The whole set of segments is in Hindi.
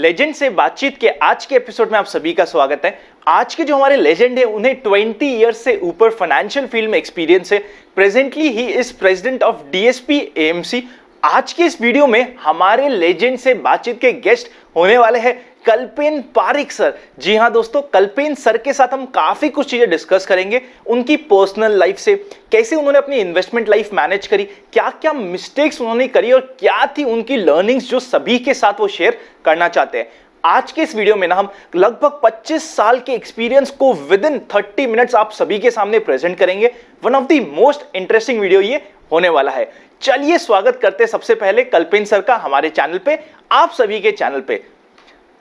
लेजेंड से बातचीत के आज के एपिसोड में आप सभी का स्वागत है। आज के जो हमारे लेजेंड है उन्हें 20 इयर्स से ऊपर फाइनेंशियल फील्ड में एक्सपीरियंस है। Presently he is president of DSP AMC. आज के इस वीडियो में हमारे लेजेंड से बातचीत के गेस्ट होने वाले हैं कल्पेन पारिक सर। जी हाँ दोस्तों, कल्पेन सर के साथ हम काफी कुछ चीजें डिस्कस करेंगे। उनकी पर्सनल लाइफ से, कैसे उन्होंने अपनी इन्वेस्टमेंट लाइफ मैनेज करी, क्या क्या मिस्टेक्स उन्होंने करी और क्या थी उनकी लर्निंग्स जो सभी के साथ वो शेयर करना चाहते हैं। आज के इस वीडियो में ना हम लगभग 25 साल के एक्सपीरियंस को विद इन 30 मिनट्स आप सभी के सामने प्रेजेंट करेंगे। One of the most interesting video ये होने वाला है। चलिए स्वागत करते हैं सबसे पहले कल्पेन सर का हमारे चैनल पे, आप सभी के चैनल पे।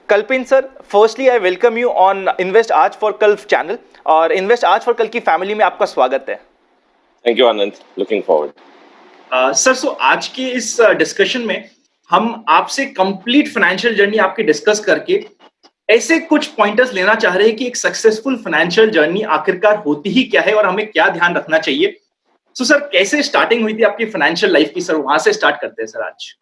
Kalpen sir, firstly I welcome you on invest Aaj for Kal channel, और इन्वेस्ट आज फॉर कल की फैमिली में आपका स्वागत है। Thank you Anand, looking forward. Sir, so आज के इस डिस्कशन में हम आपसे कंप्लीट फाइनेंशियल जर्नी आपकी डिस्कस करके ऐसे कुछ पॉइंटर्स लेना चाह रहे हैं कि एक सक्सेसफुल फाइनेंशियल जर्नी आखिरकार होती ही क्या है और हमें क्या ध्यान रखना चाहिए। सो सर, कैसे स्टार्टिंग हुई थी आपकी फाइनेंशियल लाइफ की? सर वहां से स्टार्ट करते हैं सर आज।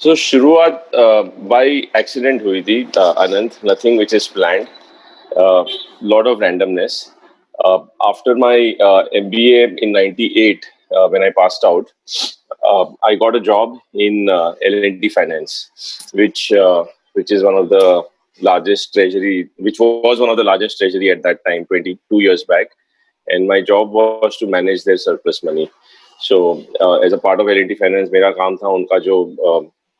सो शुरुआत बाय एक्सीडेंट हुई थी Anand, nothing which is planned, lot of randomness. After my MBA in 98, when I passed out, I got a job in L&T Finance, which is one of the largest treasury, which was one of the largest treasury at that time, 22 years back, and my job was to manage their surplus money. So as a part of L&T Finance, मेरा काम था उनका जो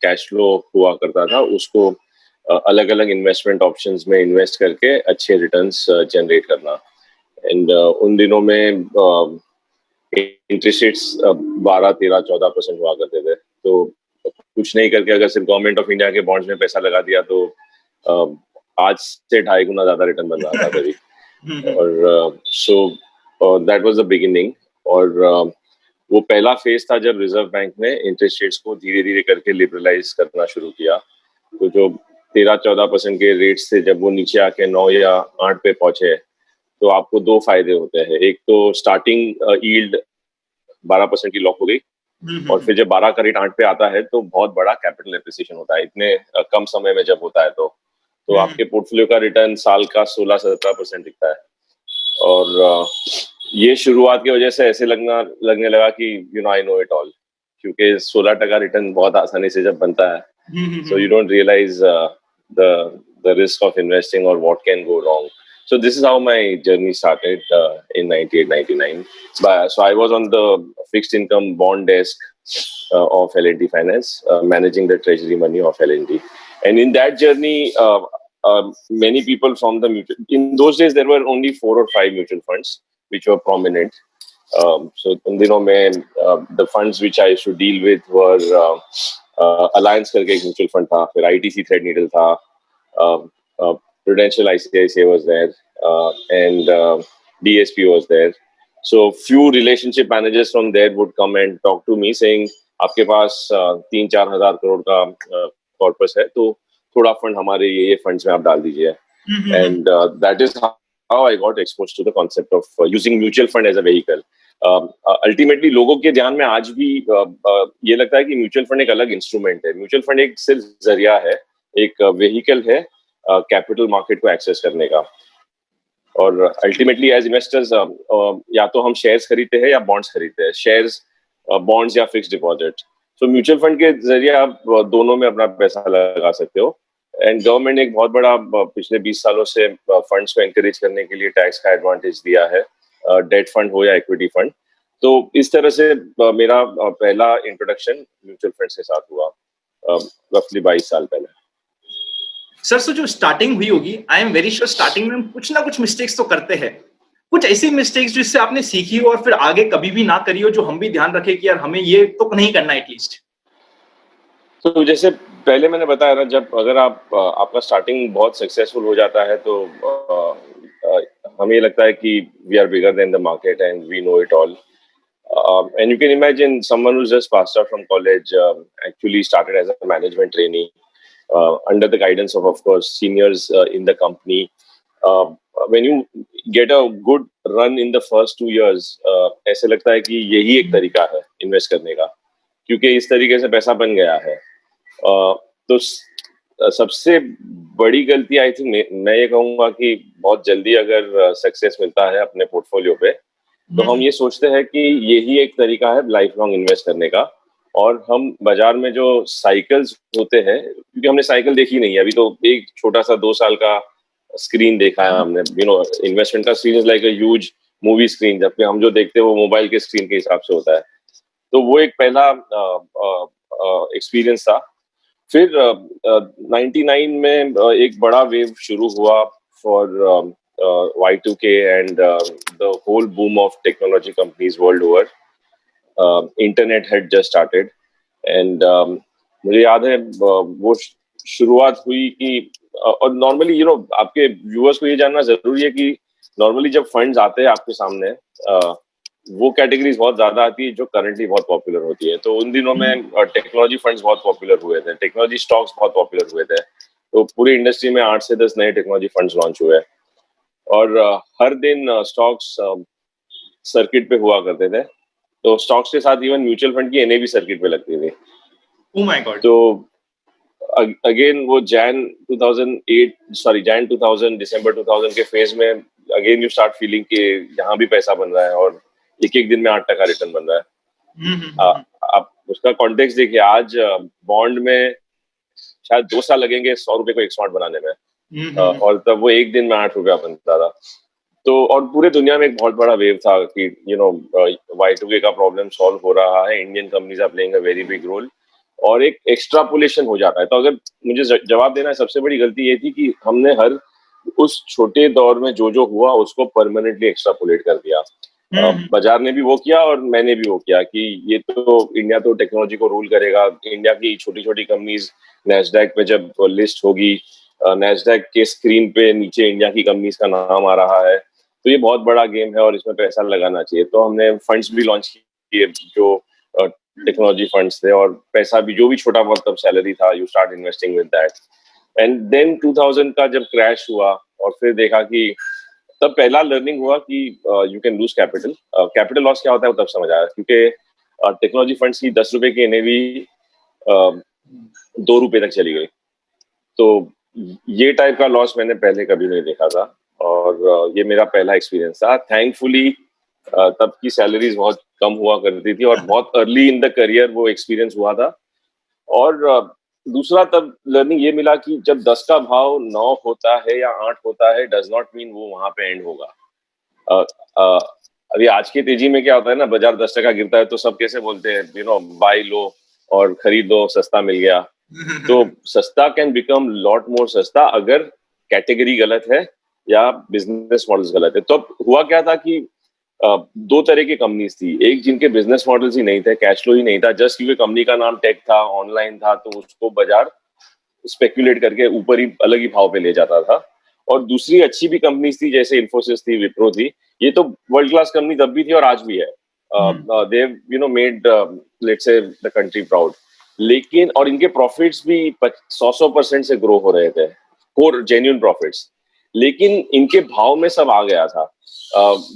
कैश फ्लो हुआ करता था उसको अलग अलग इन्वेस्टमेंट ऑप्शंस में इन्वेस्ट करके अच्छे रिटर्न्स जनरेट करना। एंड उन दिनों में इंटरेस्ट रेट्स 12, 13, 14% हुआ करते थे, तो कुछ नहीं करके अगर सिर्फ गवर्नमेंट ऑफ इंडिया के बॉन्ड्स में पैसा लगा दिया तो आज से 2.5 गुना ज्यादा रिटर्न बन रहा था कभी। और so that was the beginning. और वो पहला फेज था जब रिजर्व बैंक ने इंटरेस्ट रेट्स को धीरे धीरे करके लिबरलाइज करना शुरू किया। तो जो 13-14% के रेट्स थे, जब वो नीचे आके 9 या 8 पे पहुंचे, तो आपको दो फायदे होते हैं। एक तो स्टार्टिंग यील्ड 12% की लॉक हो गई, और फिर जब 12 का रेट 8 पे आता है तो बहुत बड़ा कैपिटल एप्रिसिएशन होता है इतने कम समय में जब होता है। तो आपके पोर्टफोलियो का रिटर्न साल का 16-17% दिखता है। और ये शुरुआत की वजह से ऐसे लगने लगा कि आई नो इट ऑल, क्योंकि 16% रिटर्न बहुत आसानी से जब बनता है, so you don't realise the risk of investing और what can go wrong. So this is how my journey started in 98-99. So I was on the fixed income bond desk of L&T Finance, managing the treasury money of L&T. And in that journey, many people from the mutual, in those days there were only 4 or 5 mutual funds which were prominent. So in दिनों में the funds which I used to deal with were Alliance करके एक mutual fund था, फिर ITC Threadneedle था, Prudential ICICI was there, and DSP was there. So few relationship managers from there would come and talk to me saying, आपके पास 3-4 हजार करोड़ का कॉर्पस है, तो थोड़ा फंड हमारे ये फंड्स में आप डाल दीजिए। And that is how I got exposed to the concept of using mutual fund as a vehicle. Ultimately लोगों के ध्यान में आज भी ये लगता है कि म्यूचुअल फंड एक अलग इंस्ट्रूमेंट है। म्यूचुअल फंड एक सिर्फ जरिया है, एक वेहिकल है कैपिटल मार्केट को एक्सेस करने का। और अल्टीमेटली एज इन्वेस्टर्स या तो हम शेयर्स खरीदते हैं या बॉन्ड्स खरीदते हैं, शेयर्स, बॉन्ड्स या fixed deposit. So mutual fund के जरिए आप दोनों में अपना पैसा लगा सकते हो। एंड गवर्नमेंट ने एक बहुत बड़ा पिछले 20 सालों से फंड्स को एनकरेज करने के लिए टैक्स का एडवांटेज दिया है, डेट फंड हो या इक्विटी फंड। तो इस तरह से मेरा पहला इंट्रोडक्शन म्यूचुअल फंड के साथ हुआ रफली 22 साल पहले। सर, सो जो स्टार्टिंग हुई होगी, I am very sure starting में हम कुछ ना कुछ मिस्टेक्स तो करते हैं। कुछ ऐसी मिस्टेक्स जिससे आपने सीखी हो और फिर आगे कभी भी ना करी हो, जो हम भी ध्यान रखें कि यार हमें ये तो नहीं करना एटलीस्ट। तो जैसे पहले मैंने बताया ना, जब अगर आपका स्टार्टिंग बहुत सक्सेसफुल हो जाता है तो हमें लगता है कि we are bigger than the market and we know it all. And you can imagine someone who's just passed out from college, actually started as a management trainee, under the guidance of course, seniors in the company. When you get a good run in the first 2 years, ऐसे लगता है कि यही एक तरीका है इन्वेस्ट करने का, क्योंकि इस तरीके से पैसा बन गया है। तो सबसे बड़ी गलती आई थिंक मैं ये कहूंगा कि बहुत जल्दी अगर सक्सेस मिलता है अपने पोर्टफोलियो पे, तो हम ये सोचते हैं कि यही एक तरीका है लाइफ लॉन्ग इन्वेस्ट करने का। और हम बाजार में जो साइकिल्स होते हैं, क्योंकि हमने साइकिल देखी नहीं है अभी, तो एक छोटा सा 2 साल का स्क्रीन देखा है हमने। इन्वेस्टमेंट का screen is like a huge movie screen, जबकि हम जो देखते हैं वो मोबाइल के स्क्रीन के हिसाब से होता है। तो वो एक पहला एक्सपीरियंस था। फिर 99 में एक बड़ा वेव शुरू हुआ for Y2K and the whole boom of technology companies world over. Internet had just started and मुझे याद है वो शुरुआत हुई कि और नॉर्मली आपके व्यूअर्स को ये जानना जरूरी है कि नॉर्मली जब फंड्स आते हैं आपके सामने, वो कैटेगरीज बहुत ज्यादा आती है जो करंटली बहुत पॉपुलर होती है। तो उन दिनों में टेक्नोलॉजी फंड्स बहुत पॉपुलर हुए थे, टेक्नोलॉजी स्टॉक्स बहुत पॉपुलर हुए थे। तो पूरी इंडस्ट्री में 8 से 10 नए टेक्नोलॉजी फंड्स लॉन्च हुए और हर दिन स्टॉक्स सर्किट पे हुआ करते थे। तो स्टॉक्स के साथ इवन म्यूचुअल फंड की एनए भी सर्किट पे लगती थी। Oh my God. तो अगेन वो जैन 2000 दिसंबर 2000 के फेज में अगेन यू स्टार्ट फीलिंग कि यहाँ भी पैसा बन रहा है और एक दिन में 8% रिटर्न बन रहा है। आप उसका कॉन्टेक्स्ट देखिए, आज बॉन्ड में शायद 2 साल लगेंगे 100 रुपए को एक स्मार्ट बनाने में, और तब वो एक दिन में 8 रुपया बनता था। तो और पूरे दुनिया में एक बहुत बड़ा वेव था कि Y2K का प्रॉब्लम सॉल्व हो रहा है, Indian companies are playing a very big role, और एक एक्स्ट्रापोलेशन हो जाता है। तो अगर मुझे जवाब देना है, सबसे बड़ी गलती ये थी कि हमने हर उस छोटे दौर में जो हुआ उसको परमानेंटली एक्स्ट्रापोलेट कर दिया। बाजार ने भी वो किया और मैंने भी वो किया कि ये तो इंडिया तो टेक्नोलॉजी को रूल करेगा। इंडिया की छोटी छोटी कंपनीज नैस्डैक पे जब लिस्ट होगी, नैस्डैक के स्क्रीन पे नीचे इंडिया की कंपनीज का नाम आ रहा है, तो ये बहुत बड़ा गेम है और इसमें पैसा लगाना चाहिए। तो हमने फंड्स भी लॉन्च किए जो टेक्नोलॉजी फंड्स थे, और पैसा भी जो भी छोटा बहुत तब सैलरी था, you start investing with that. And then 2000 का जब क्रैश हुआ और फिर देखा कि तब पहला लर्निंग हुआ कि you can lose capital. Capital loss क्या होता है वो तब समझ आया, क्योंकि टेक्नोलॉजी फंड्स की 10 रुपए की एनएवी 2 रुपए तक चली गई। तो ये टाइप का लॉस मैंने पहले कभी नहीं देखा था, और ये मेरा पहला एक्सपीरियंस था। थैंकफुली तब की सैलरीज बहुत कम हुआ करती थी और बहुत अर्ली इन द करियर वो एक्सपीरियंस हुआ था। और दूसरा तब लर्निंग ये मिला कि जब 10 का भाव 9 होता है या 8 होता है, डज नॉट मीन वो वहां पे एंड होगा। अभी आज की तेजी में क्या होता है ना, बाजार 10% गिरता है तो सब कैसे बोलते हैं, बाय लो और खरीद लो, सस्ता मिल गया। तो सस्ता कैन बिकम लॉट मोर सस्ता अगर कैटेगरी गलत है या बिजनेस मॉडल्स गलत है। तो हुआ क्या था कि 2 तरह की कंपनीज थी, एक जिनके बिजनेस मॉडल्स ही नहीं थे, कैश फ्लो ही नहीं था, जस्ट क्योंकि कंपनी का नाम टेक था, ऑनलाइन था, तो उसको बाजार स्पेकुलेट करके ऊपर ही अलग ही भाव पे ले जाता था। और दूसरी अच्छी भी कंपनीज थी, जैसे इन्फोसिस थी, विप्रो थी, ये तो वर्ल्ड क्लास कंपनी तब भी थी और आज भी है। They made let's say the country proud. लेकिन और इनके प्रॉफिट्स भी 100% से ग्रो हो रहे थे, कोर जेन्युइन प्रॉफिट्स। लेकिन इनके भाव में सब आ गया था।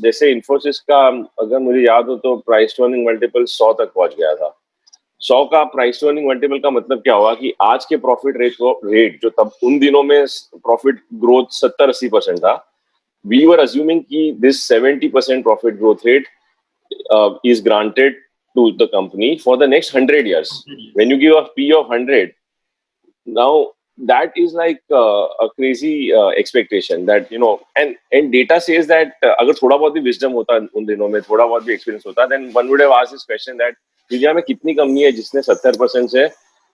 जैसे इन्फोसिस का अगर मुझे याद हो तो प्राइस टू अर्निंग मल्टीपल 100 तक पहुंच गया था। 100 का प्राइस टू अर्निंग मल्टीपल का मतलब क्या हुआ कि आज के प्रॉफिट रेट जो तब उन दिनों में प्रॉफिट ग्रोथ 70-80% था, वी वर अज्यूमिंग कि this 70% profit growth rate is granted to the company for the next 100 years. When you give a P of 100, now that is like a crazy expectation that and data says that अगर थोड़ा बहुत भी wisdom होता उन दिनों में, थोड़ा बहुत भी experience होता, then one would have asked this question that दुनिया में कितनी कंपनी है जिसने 70% से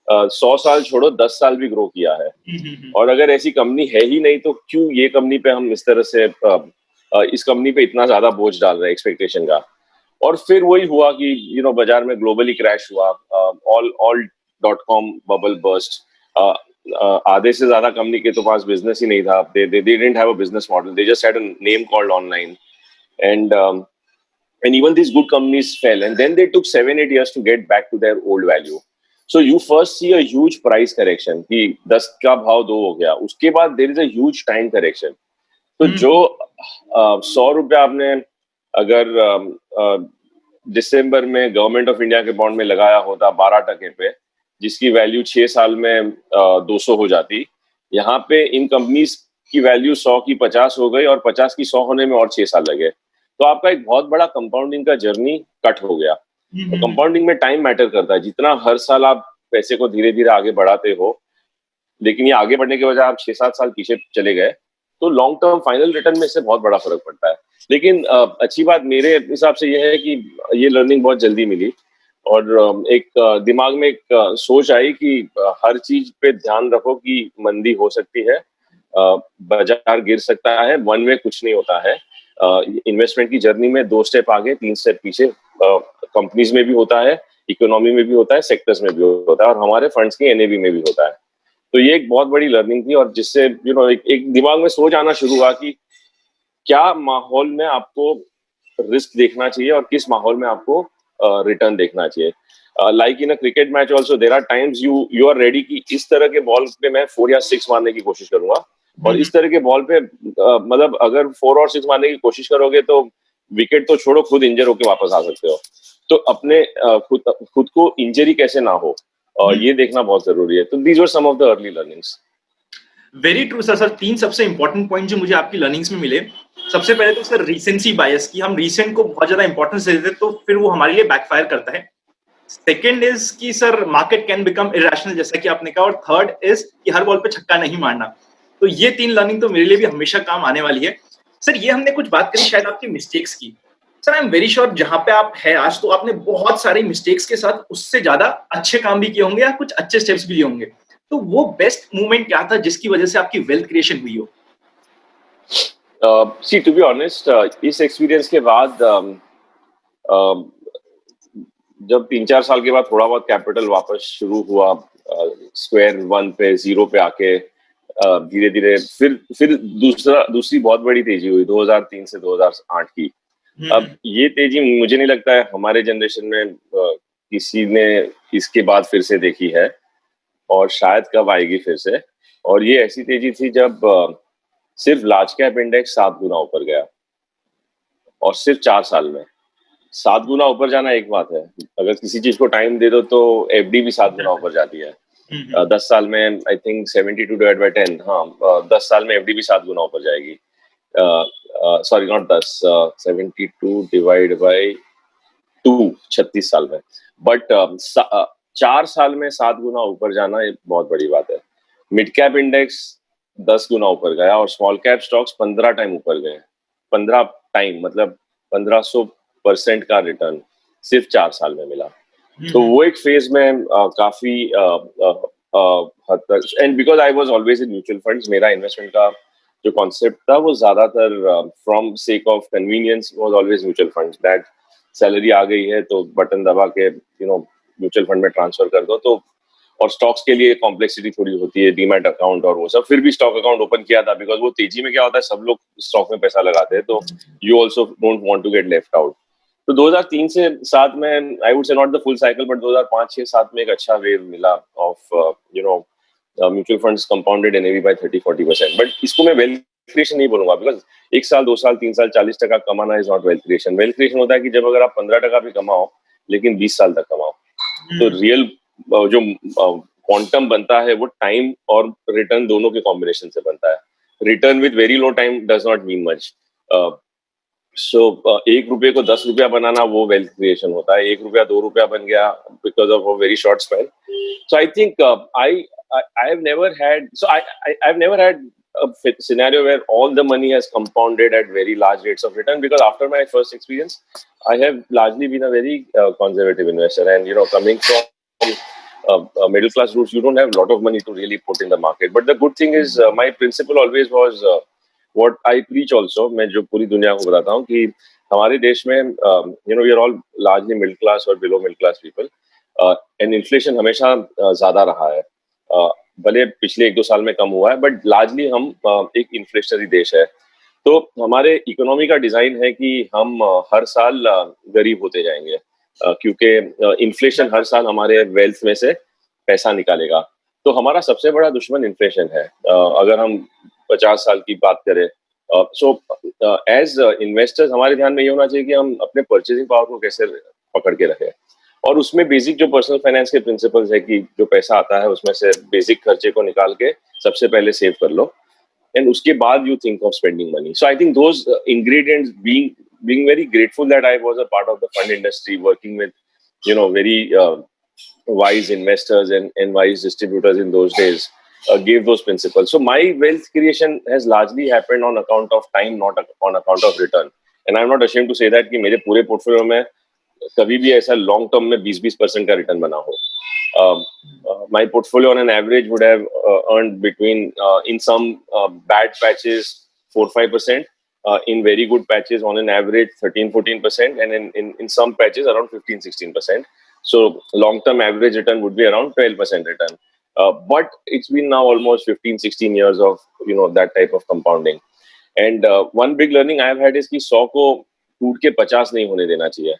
100 साल छोड़ो 10 साल भी ग्रो किया है। और अगर ऐसी कंपनी है ही नहीं तो क्यों ये कंपनी पे हम इस तरह से इस कंपनी पे इतना ज्यादा बोझ डाल रहे हैं एक्सपेक्टेशन का। और फिर वही हुआ कि बाजार में ग्लोबली क्रैश हुआ, all.com बबल बर्स्ट। आधे से ज्यादा कंपनी के तो पास बिजनेस ही नहीं था, they didn't have a business model, they just had a name called online, and even these good companies fell, and then they took 7-8 years to get back to their old value. So you first see a huge price correction कि 10 का भाव 2 हो गया, उसके बाद there is a huge time correction. तो जो 100 रुपया आपने अगर दिसंबर में गवर्नमेंट ऑफ इंडिया के बॉन्ड में लगाया होता 12% पे, जिसकी वैल्यू 6 साल में 200 हो जाती, यहाँ पे इन कंपनीज की वैल्यू 100 की 50 हो गई और 50 की 100 होने में और 6 साल लगे। तो आपका एक बहुत बड़ा कंपाउंडिंग का जर्नी कट हो गया। तो कंपाउंडिंग में टाइम मैटर करता है, जितना हर साल आप पैसे को धीरे धीरे आगे बढ़ाते हो, लेकिन ये आगे बढ़ने के बजाय आप 6-7 साल पीछे चले गए, तो लॉन्ग टर्म फाइनल रिटर्न में इससे बहुत बड़ा फर्क पड़ता है। लेकिन अच्छी बात मेरे हिसाब से ये है कि ये लर्निंग बहुत जल्दी मिली और एक दिमाग में एक सोच आई कि हर चीज पे ध्यान रखो कि मंदी हो सकती है, बाजार गिर सकता है, वन में कुछ नहीं होता है। इन्वेस्टमेंट की जर्नी में 2 स्टेप आगे 3 स्टेप पीछे कंपनीज में भी होता है, इकोनॉमी में भी होता है, सेक्टर्स में भी होता है और हमारे फंड्स की एनएवी में भी होता है। तो ये एक बहुत बड़ी लर्निंग थी और जिससे एक दिमाग में सोच आना शुरू हुआ कि क्या माहौल में आपको रिस्क देखना चाहिए और किस माहौल में आपको रिटर्न देखना चाहिए। Like in a cricket match also there are times you are ready कि इस तरह के बॉल पे मैं 4 या 6 मारने की कोशिश करूंगा और इस तरह के बॉल पे मतलब अगर 4 और 6 मारने की कोशिश करोगे तो विकेट तो छोड़ो, खुद इंजर होके वापस आ सकते हो। तो अपने खुद को इंजरी कैसे ना हो ये देखना बहुत जरूरी है। तो these were some of the early learnings. Very true sir. Sir, 3 सबसे इंपॉर्टेंट पॉइंट जो मुझे आपकी लर्निंग्स में मिले, सबसे पहले तो सर रीसेंसी बायस, कि हम रीसेंट को बहुत ज्यादा इंपॉर्टेंस देते हैं तो फिर वो हमारे लिए बैकफायर करता है। सेकंड इज कि sir market can become irrational, जैसा कि आपने कहा। और थर्ड इज कि हर बॉल पे छक्का नहीं मारना। तो ये 3 लर्निंग तो मेरे लिए भी हमेशा काम आने वाली है। सर, ये हमने कुछ बात करी शायद आपकी मिस्टेक्स की। Sir, I am very sure जहां पे आप है आज, तो आपने बहुत सारे मिस्टेक्स के साथ उससे ज्यादा अच्छे काम भी किए होंगे या कुछ अच्छे स्टेप्स भी लिए होंगे। तो वो बेस्ट मूवमेंट क्या था जिसकी वजह से आपकी वेल्थ क्रिएशन हुई हो? सी टू बी ऑनेस्ट, इस एक्सपीरियंस के बाद जब 3-4 साल के बाद थोड़ा बहुत कैपिटल वापस शुरू हुआ, स्क्वायर वन पे, जीरो पे आके धीरे धीरे फिर दूसरी बहुत बड़ी तेजी हुई 2003 से 2008 की। अब ये तेजी मुझे नहीं लगता है हमारे जनरेशन में किसी ने इसके बाद फिर से देखी है और शायद कब आएगी फिर से। और ये ऐसी तेजी थी जब सिर्फ लार्ज कैप इंडेक्स 7 गुना ऊपर गया और सिर्फ 4 साल में 7 गुना ऊपर जाना एक बात है, अगर किसी चीज को टाइम दे दो तो एफडी भी 7 गुना ऊपर जाती है। 10 साल में आई थिंक 72 डिवाइड बाय 10, हाँ 10 साल में एफडी भी 7 गुना ऊपर जाएगी। सॉरी नॉट 10, 72 डिवाइड बाय 2, 36 साल में। बट 4 साल में 7 गुना ऊपर जाना एक बहुत बड़ी बात है। मिड कैप इंडेक्स 10 गुना ऊपर गया और स्मॉल कैप स्टॉक्स 15 टाइम ऊपर गए। 15 टाइम मतलब 1500% का रिटर्न सिर्फ 4 साल में मिला। तो वो एक फेज में काफी हद तक, and because I was always in mutual funds, मेरा इन्वेस्टमेंट का जो कॉन्सेप्ट था वो ज्यादातर from sake of convenience was always mutual funds. That salary आ गई है तो बटन दबा के म्यूचुअल फंड में ट्रांसफर कर दो। तो और स्टॉक्स के लिए कॉम्प्लेक्सिटी थोड़ी होती है, डीमैट अकाउंट और वो सब, फिर भी स्टॉक अकाउंट ओपन किया था बिकॉज वो तेजी में क्या होता है, सब लोग स्टॉक में पैसा लगाते हैं, तो you also don't want to get left out. तो 2003 से 7 में I would say not the full cycle but 2005, 6, 7 में एक अच्छा वेव मिला of mutual funds compounded NAV by 30-40%। But इसको मैं वेल्थ क्रिएशन नहीं बोलूंगा बिकॉज 1 साल 2 साल 3 साल 40% कमाना is not wealth creation. Wealth creation होता है कि जब अगर आप 15% भी कमाओ लेकिन 20 साल तक कमाओ। तो रियल जो क्वांटम बनता है वो टाइम और रिटर्न दोनों के कॉम्बिनेशन से बनता है। Return with very low time does not mean much. So 1 रुपये को 10 रुपया बनाना वो वेल्थ क्रिएशन होता है। 1 रुपया 2 रुपया बन गया because of a very short Spain. So I think I have never had, so I've never had a scenario where all the money has compounded at very large rates of return, because after my first experience I have largely been a very conservative investor, and coming from middle class roots, you don't have a lot of money to really put in the market. But the good thing is my principle always was what I preach also, मैं जो पूरी दुनिया को बताता हूँ कि हमारे देश में we are all largely middle class or below middle class people, and inflation हमेशा ज्यादा रहा है। भले पिछले 1-2 साल में कम हुआ है बट लार्जली हम एक इन्फ्लेशनरी देश है। तो हमारे इकोनॉमी का डिजाइन है कि हम हर साल गरीब होते जाएंगे, क्योंकि इन्फ्लेशन हर साल हमारे वेल्थ में से पैसा निकालेगा। तो हमारा सबसे बड़ा दुश्मन इन्फ्लेशन है अगर हम 50 साल की बात करें। सो एज इन्वेस्टर्स हमारे ध्यान में ये होना चाहिए कि हम अपने परचेजिंग पावर को कैसे पकड़ के रखें। और उसमें बेसिक जो पर्सनल फाइनेंस के प्रिंसिपल्स है कि जो पैसा आता है उसमें से बेसिक खर्चे को निकाल के सबसे पहले सेव कर लो, and uske baad you think of spending money. So I think those ingredients, being very grateful that I was a part of the fund industry, working with very wise investors and wise distributors in those days, gave those principles. So my wealth creation has largely happened on account of time, not on account of return. And I'm not ashamed to say that कि मेरे पूरे पोर्टफोलियो में कभी भी ऐसा लॉन्ग टर्म में 20-20% का रिटर्न बना हो. My portfolio on an average would have earned between in some bad patches 4-5%, in very good patches on an average 13-14%, and in some patches around 15-16%. So long term average return would be around 12% return. But it's been now almost 15-16 years of that type of compounding. And one big learning I have had is कि 100 को टूट के 50 नहीं होने देना चाहिए.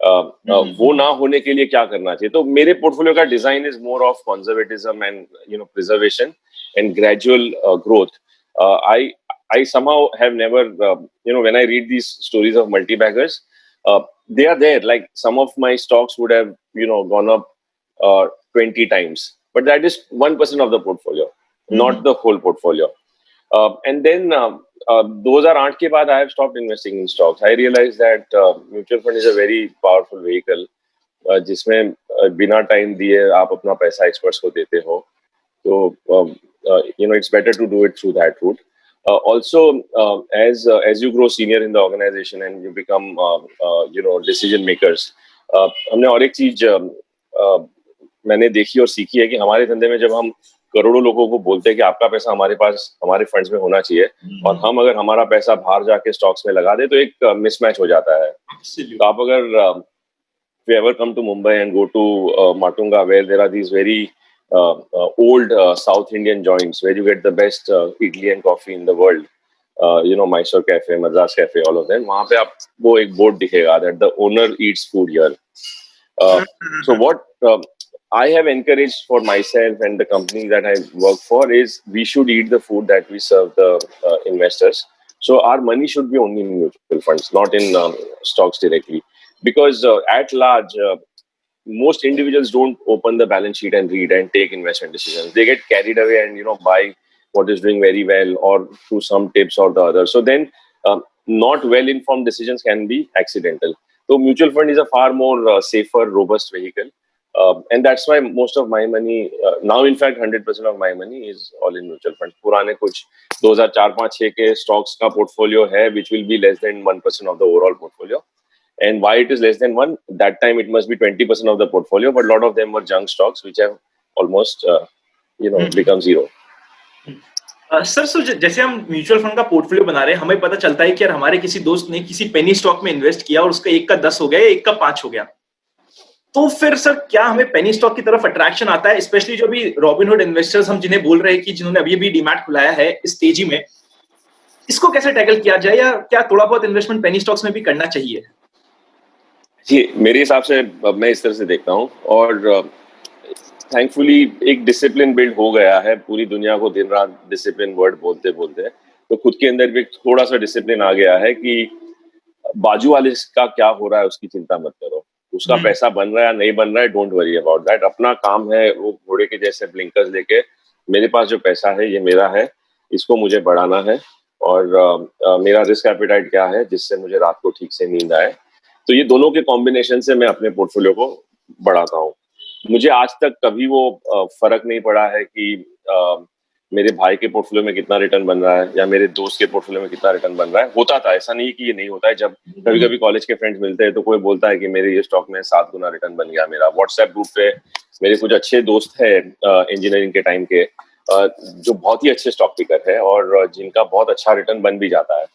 वो ना होने के लिए क्या करना चाहिए? तो मेरे पोर्टफोलियो का design is more of conservatism and preservation and gradual growth. I somehow have never, when I read these stories of multi-baggers, they are there. Like some of my stocks would have, gone up 20 times, but that is 1% of the portfolio, not the whole portfolio. And then 2008 के बाद I have stopped investing in stocks. I realized that mutual fund is a very powerful vehicle, जिसमें बिना टाइम दिए आप अपना पैसा एक्सपर्ट्स को देते हो. तो it's better to do it through that route. Also, as you grow senior in the organization and you become decision makers, हमने और एक चीज मैंने देखी और सीखी है कि हमारे धंधे में जब हम करोड़ों लोगों को बोलते हैं कि आपका पैसा हमारे पास हमारे फंड्स में होना चाहिए, और हम अगर हमारा पैसा बाहर जाके स्टॉक्स में लगा दे तो एक मिसमैच हो जाता है. तो आप अगर if you ever come to Mumbai and go to Matunga, where there are these very old South Indian joints where you get the best idli and coffee in the world, Mysore Cafe, Madras Cafe, all of them, वहाँ पे आपको एक बोर्ड दिखेगा that the owner eats food here. So what I have encouraged for myself and the company that I work for is we should eat the food that we serve the investors. So our money should be only in mutual funds, not in stocks directly. Because at large, most individuals don't open the balance sheet and read and take investment decisions. They get carried away and buy what is doing very well or through some tips or the other. So then not well-informed decisions can be accidental. So mutual fund is a far more safer, robust vehicle. And that's why most of my money, now in fact 100% of my money is all in mutual funds. पुराने कुछ 2004-5-6 के stocks का portfolio है, which will be less than 1% of the overall portfolio. And why it is less than 1? That time it must be 20% of the portfolio, but a lot of them were junk stocks, which have almost, become zero. Sir, जैसे हम म्यूचुअल फंड का पोर्टफोलियो बना रहे हैं, हमें पता चलता है कि यार हमारे किसी दोस्त ने किसी पेनी स्टॉक में इन्वेस्ट किया और उसका 1 का 10 हो गया या 1 का 5 हो गया. तो फिर सर क्या हमें पेनी स्टॉक की तरफ अट्रैक्शन आता है, स्पेशली जो भी रॉबिनहुड इन्वेस्टर्स हम जिन्हें बोल रहे हैं कि जिन्होंने अभी डीमैट खुलाया है इस तेजी में, इसको कैसे टैकल किया जाए, या क्या थोड़ा बहुत इन्वेस्टमेंट पेनी स्टॉक्स में भी करना चाहिए? जी, मेरे हिसाब से मैं इस तरह से देखता हूँ, और थैंकफुली एक डिसिप्लिन बिल्ड हो गया है. पूरी दुनिया को दिन रात डिसिप्लिन वर्ड बोलते बोलते तो खुद के अंदर भी थोड़ा सा डिसिप्लिन आ गया है कि बाजू वाले का क्या हो रहा है उसकी चिंता मत करो. उसका पैसा बन रहा है नहीं बन रहा है, डोंट वरी अबाउट दैट. अपना काम है वो घोड़े के जैसे ब्लिंकर्स लेके, मेरे पास जो पैसा है ये मेरा है, इसको मुझे बढ़ाना है, और मेरा रिस्क एपेटाइट क्या है जिससे मुझे रात को ठीक से नींद आए. तो ये दोनों के कॉम्बिनेशन से मैं अपने पोर्टफोलियो को बढ़ाता हूँ. मुझे आज तक कभी वो फर्क नहीं पड़ा है कि मेरे भाई के पोर्टफोलियो में कितना रिटर्न बन रहा है या मेरे दोस्त के पोर्टफोलियो में कितना रिटर्न बन रहा है. होता था, ऐसा नहीं कि ये नहीं होता है. जब कभी कभी कॉलेज के फ्रेंड्स मिलते हैं तो कोई बोलता है कि मेरे ये स्टॉक में 7 गुना रिटर्न बन गया मेरा. व्हाट्सएप ग्रुप पे मेरे कुछ अच्छे दोस्त है इंजीनियरिंग के टाइम के, जो बहुत ही अच्छे स्टॉक पिकर है और जिनका बहुत अच्छा रिटर्न बन भी जाता है.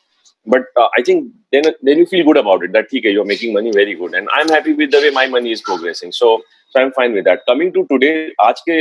But I think then you feel good about it, that ठीक है, you're making money very good, and I'm happy with the way my money is progressing. So I'm fine with that. Coming to today, आज के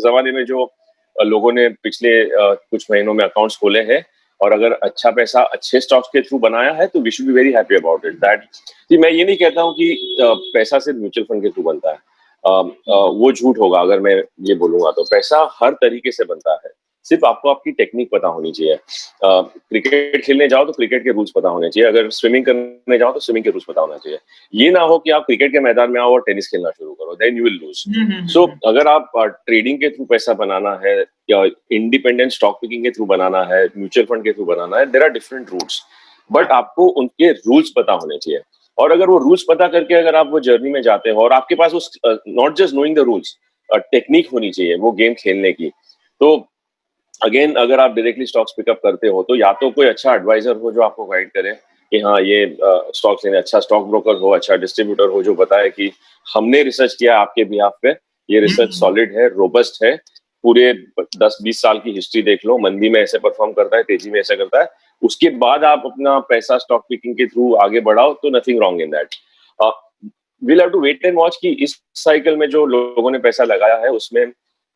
जमाने में जो लोगों ने पिछले कुछ महीनों में अकाउंट्स खोले हैं और अगर अच्छा पैसा अच्छे स्टॉक्स के थ्रू बनाया है तो we should be very happy about it. That मैं ये नहीं कहता हूँ कि पैसा सिर्फ म्यूचुअल फंड के थ्रू बनता है. वो झूठ होगा अगर मैं ये बोलूंगा. तो पैसा हर तरीके से बनता है. सिर्फ आपको आपकी टेक्निक पता होनी चाहिए। क्रिकेट खेलने जाओ तो क्रिकेट के रूल्स पता होने चाहिए, अगर स्विमिंग करने जाओ तो स्विमिंग के रूल्स पता होना चाहिए। ये ना हो कि आप क्रिकेट के मैदान में आओ और टेनिस खेलना शुरू करो, then you will lose. So अगर आप ट्रेडिंग के थ्रू पैसा बनाना है या इंडिपेंडेंट स्टॉक पिकिंग के थ्रू बनाना है, म्यूचुअल फंड के थ्रू बनाना है, there are different routes, but आपको उनके रूल्स पता होने चाहिए। और अगर वो रूल्स पता करके अगर आप वो जर्नी में जाते हो और आपके पास उस not just knowing the rules, technique होनी चाहिए वो गेम खेलने की, तो अगेन अगर आप डायरेक्टली स्टॉक्स पिकअप करते हो तो या तो कोई अच्छा एडवाइजर हो जो आपको गाइड करे कि हाँ ये स्टॉक्स लेने, अच्छा स्टॉक ब्रोकर हो, अच्छा डिस्ट्रीब्यूटर हो जो बताए कि हमने रिसर्च किया आपके बिहाफ पे, ये रिसर्च सॉलिड है, रोबस्ट है, पूरे 10-20 साल की हिस्ट्री देख लो, मंदी में ऐसे परफॉर्म करता है, तेजी में ऐसा करता है, उसके बाद आप अपना पैसा स्टॉक पिकिंग के थ्रू आगे बढ़ाओ, तो nothing wrong in that. We'll have to wait and watch कि इस साइकिल में जो लोगों ने पैसा लगाया है उसमें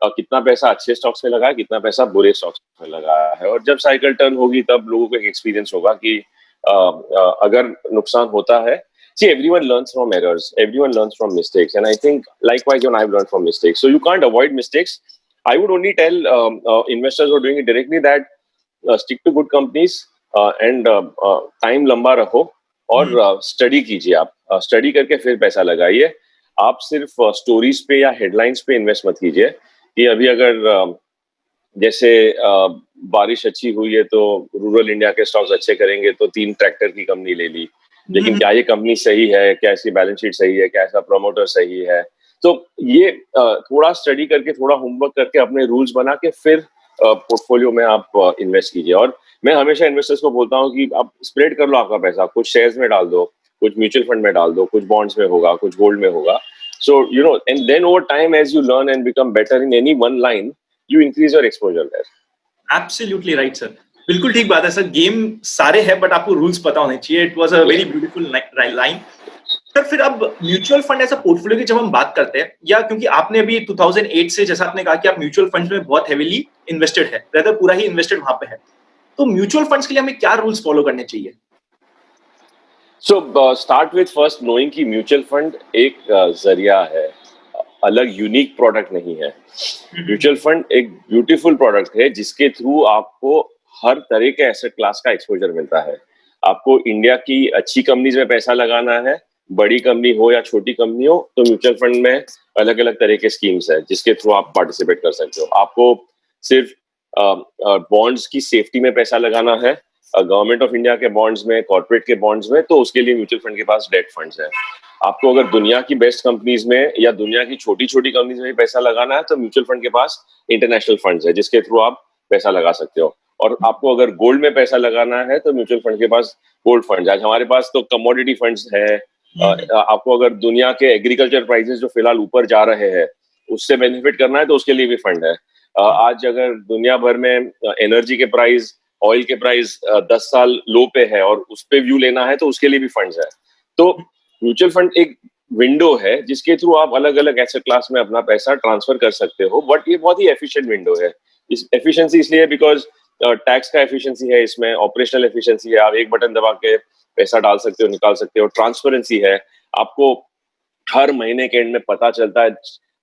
कितना पैसा अच्छे स्टॉक्स में लगा है, कितना पैसा बुरे स्टॉक्स में लगाया है, और जब साइकिल टर्न होगी तब लोगों को एक एक्सपीरियंस होगा कि अगर नुकसान होता है, see everyone learns from errors, everyone learns from mistakes, and I think likewise when I've learned from mistakes, so you can't avoid mistakes. I would only tell investors who are doing it directly that stick to good companies and time लंबा रखो और स्टडी कीजिए, आप स्टडी करके फिर पैसा लगाइए, आप सिर्फ स्टोरीज पे या हेडलाइंस पे इन्वेस्ट मत कीजिए कि अभी अगर जैसे बारिश अच्छी हुई है तो रूरल इंडिया के स्टॉक्स अच्छे करेंगे तो 3 ट्रैक्टर की कंपनी ले ली, लेकिन क्या ये कंपनी सही है, क्या इसकी बैलेंस शीट सही है, क्या इसका प्रमोटर सही है, तो ये थोड़ा स्टडी करके, थोड़ा होमवर्क करके, अपने रूल्स बना के फिर पोर्टफोलियो में आप इन्वेस्ट कीजिए। और मैं हमेशा इन्वेस्टर्स को बोलता हूँ कि आप स्प्रेड कर लो आपका पैसा, कुछ शेयर्स में डाल दो, कुछ म्यूचुअल फंड में डाल दो, कुछ बॉन्ड्स में होगा, कुछ गोल्ड में होगा, so and then over time as you learn and become better in any one line, you increase your exposure there. Absolutely right sir, बिल्कुल ठीक बात है सर, गेम सारे हैं बट आपको रूल्स पता होने चाहिए। It was a very beautiful line sir. फिर अब mutual fund as a portfolio की जब हम बात करते हैं, या क्योंकि आपने अभी 2008 से, जैसा आपने कहा कि आप म्यूचुअल फंड्स में बहुत हेवीली इन्वेस्टेड है, रेदर पूरा ही इन्वेस्टेड वहां पे है, तो म्यूचुअल फंड्स के लिए हमें क्या रूल्स फॉलो करने चाहिए? So start with first knowing कि म्यूचुअल फंड एक जरिया है, अलग यूनिक प्रोडक्ट नहीं है। म्यूचुअल फंड एक ब्यूटीफुल प्रोडक्ट है जिसके थ्रू आपको हर तरह के एसेट क्लास का एक्सपोजर मिलता है। आपको इंडिया की अच्छी कंपनीज में पैसा लगाना है, बड़ी कंपनी हो या छोटी कंपनी हो, तो म्यूचुअल फंड में अलग अलग तरह के स्कीम्स है जिसके थ्रू आप पार्टिसिपेट कर सकते हो। आपको सिर्फ बॉन्ड्स की सेफ्टी में पैसा लगाना है, गवर्नमेंट ऑफ इंडिया के बॉन्ड्स में, कॉर्पोरेट के बॉन्ड्स में, तो उसके लिए म्यूचुअल फंड के पास डेट फंड्स है। आपको अगर दुनिया की बेस्ट कंपनीज में या दुनिया की छोटी छोटी कंपनीज में पैसा लगाना है तो म्यूचुअल फंड के पास इंटरनेशनल फंड्स है जिसके थ्रू आप पैसा लगा सकते हो। और आपको अगर गोल्ड में पैसा लगाना है तो म्यूचुअल फंड के पास गोल्ड फंड है। आज हमारे पास तो कमोडिटी फंड्स है। आपको अगर दुनिया के एग्रीकल्चर प्राइसेस जो फिलहाल ऊपर जा रहे हैं उससे बेनिफिट करना है तो उसके लिए भी फंड है। आज अगर दुनिया भर में एनर्जी के प्राइस, ऑयल के प्राइस 10 साल लो पे है और उस पे व्यू लेना है तो उसके लिए भी फंड्स है। तो म्यूचुअल फंड एक विंडो है जिसके थ्रू आप अलग अलग एसेट क्लास में अपना पैसा ट्रांसफर कर सकते हो, बट ये बहुत ही एफिशिएंट विंडो है। इस एफिशिएंसी इसलिए बिकॉज टैक्स का एफिशिएंसी है, इसमें ऑपरेशनल एफिशिएंसी है, आप एक बटन दबा के पैसा डाल सकते हो, निकाल सकते हो, ट्रांसपेरेंसी है, आपको हर महीने के एंड में पता चलता है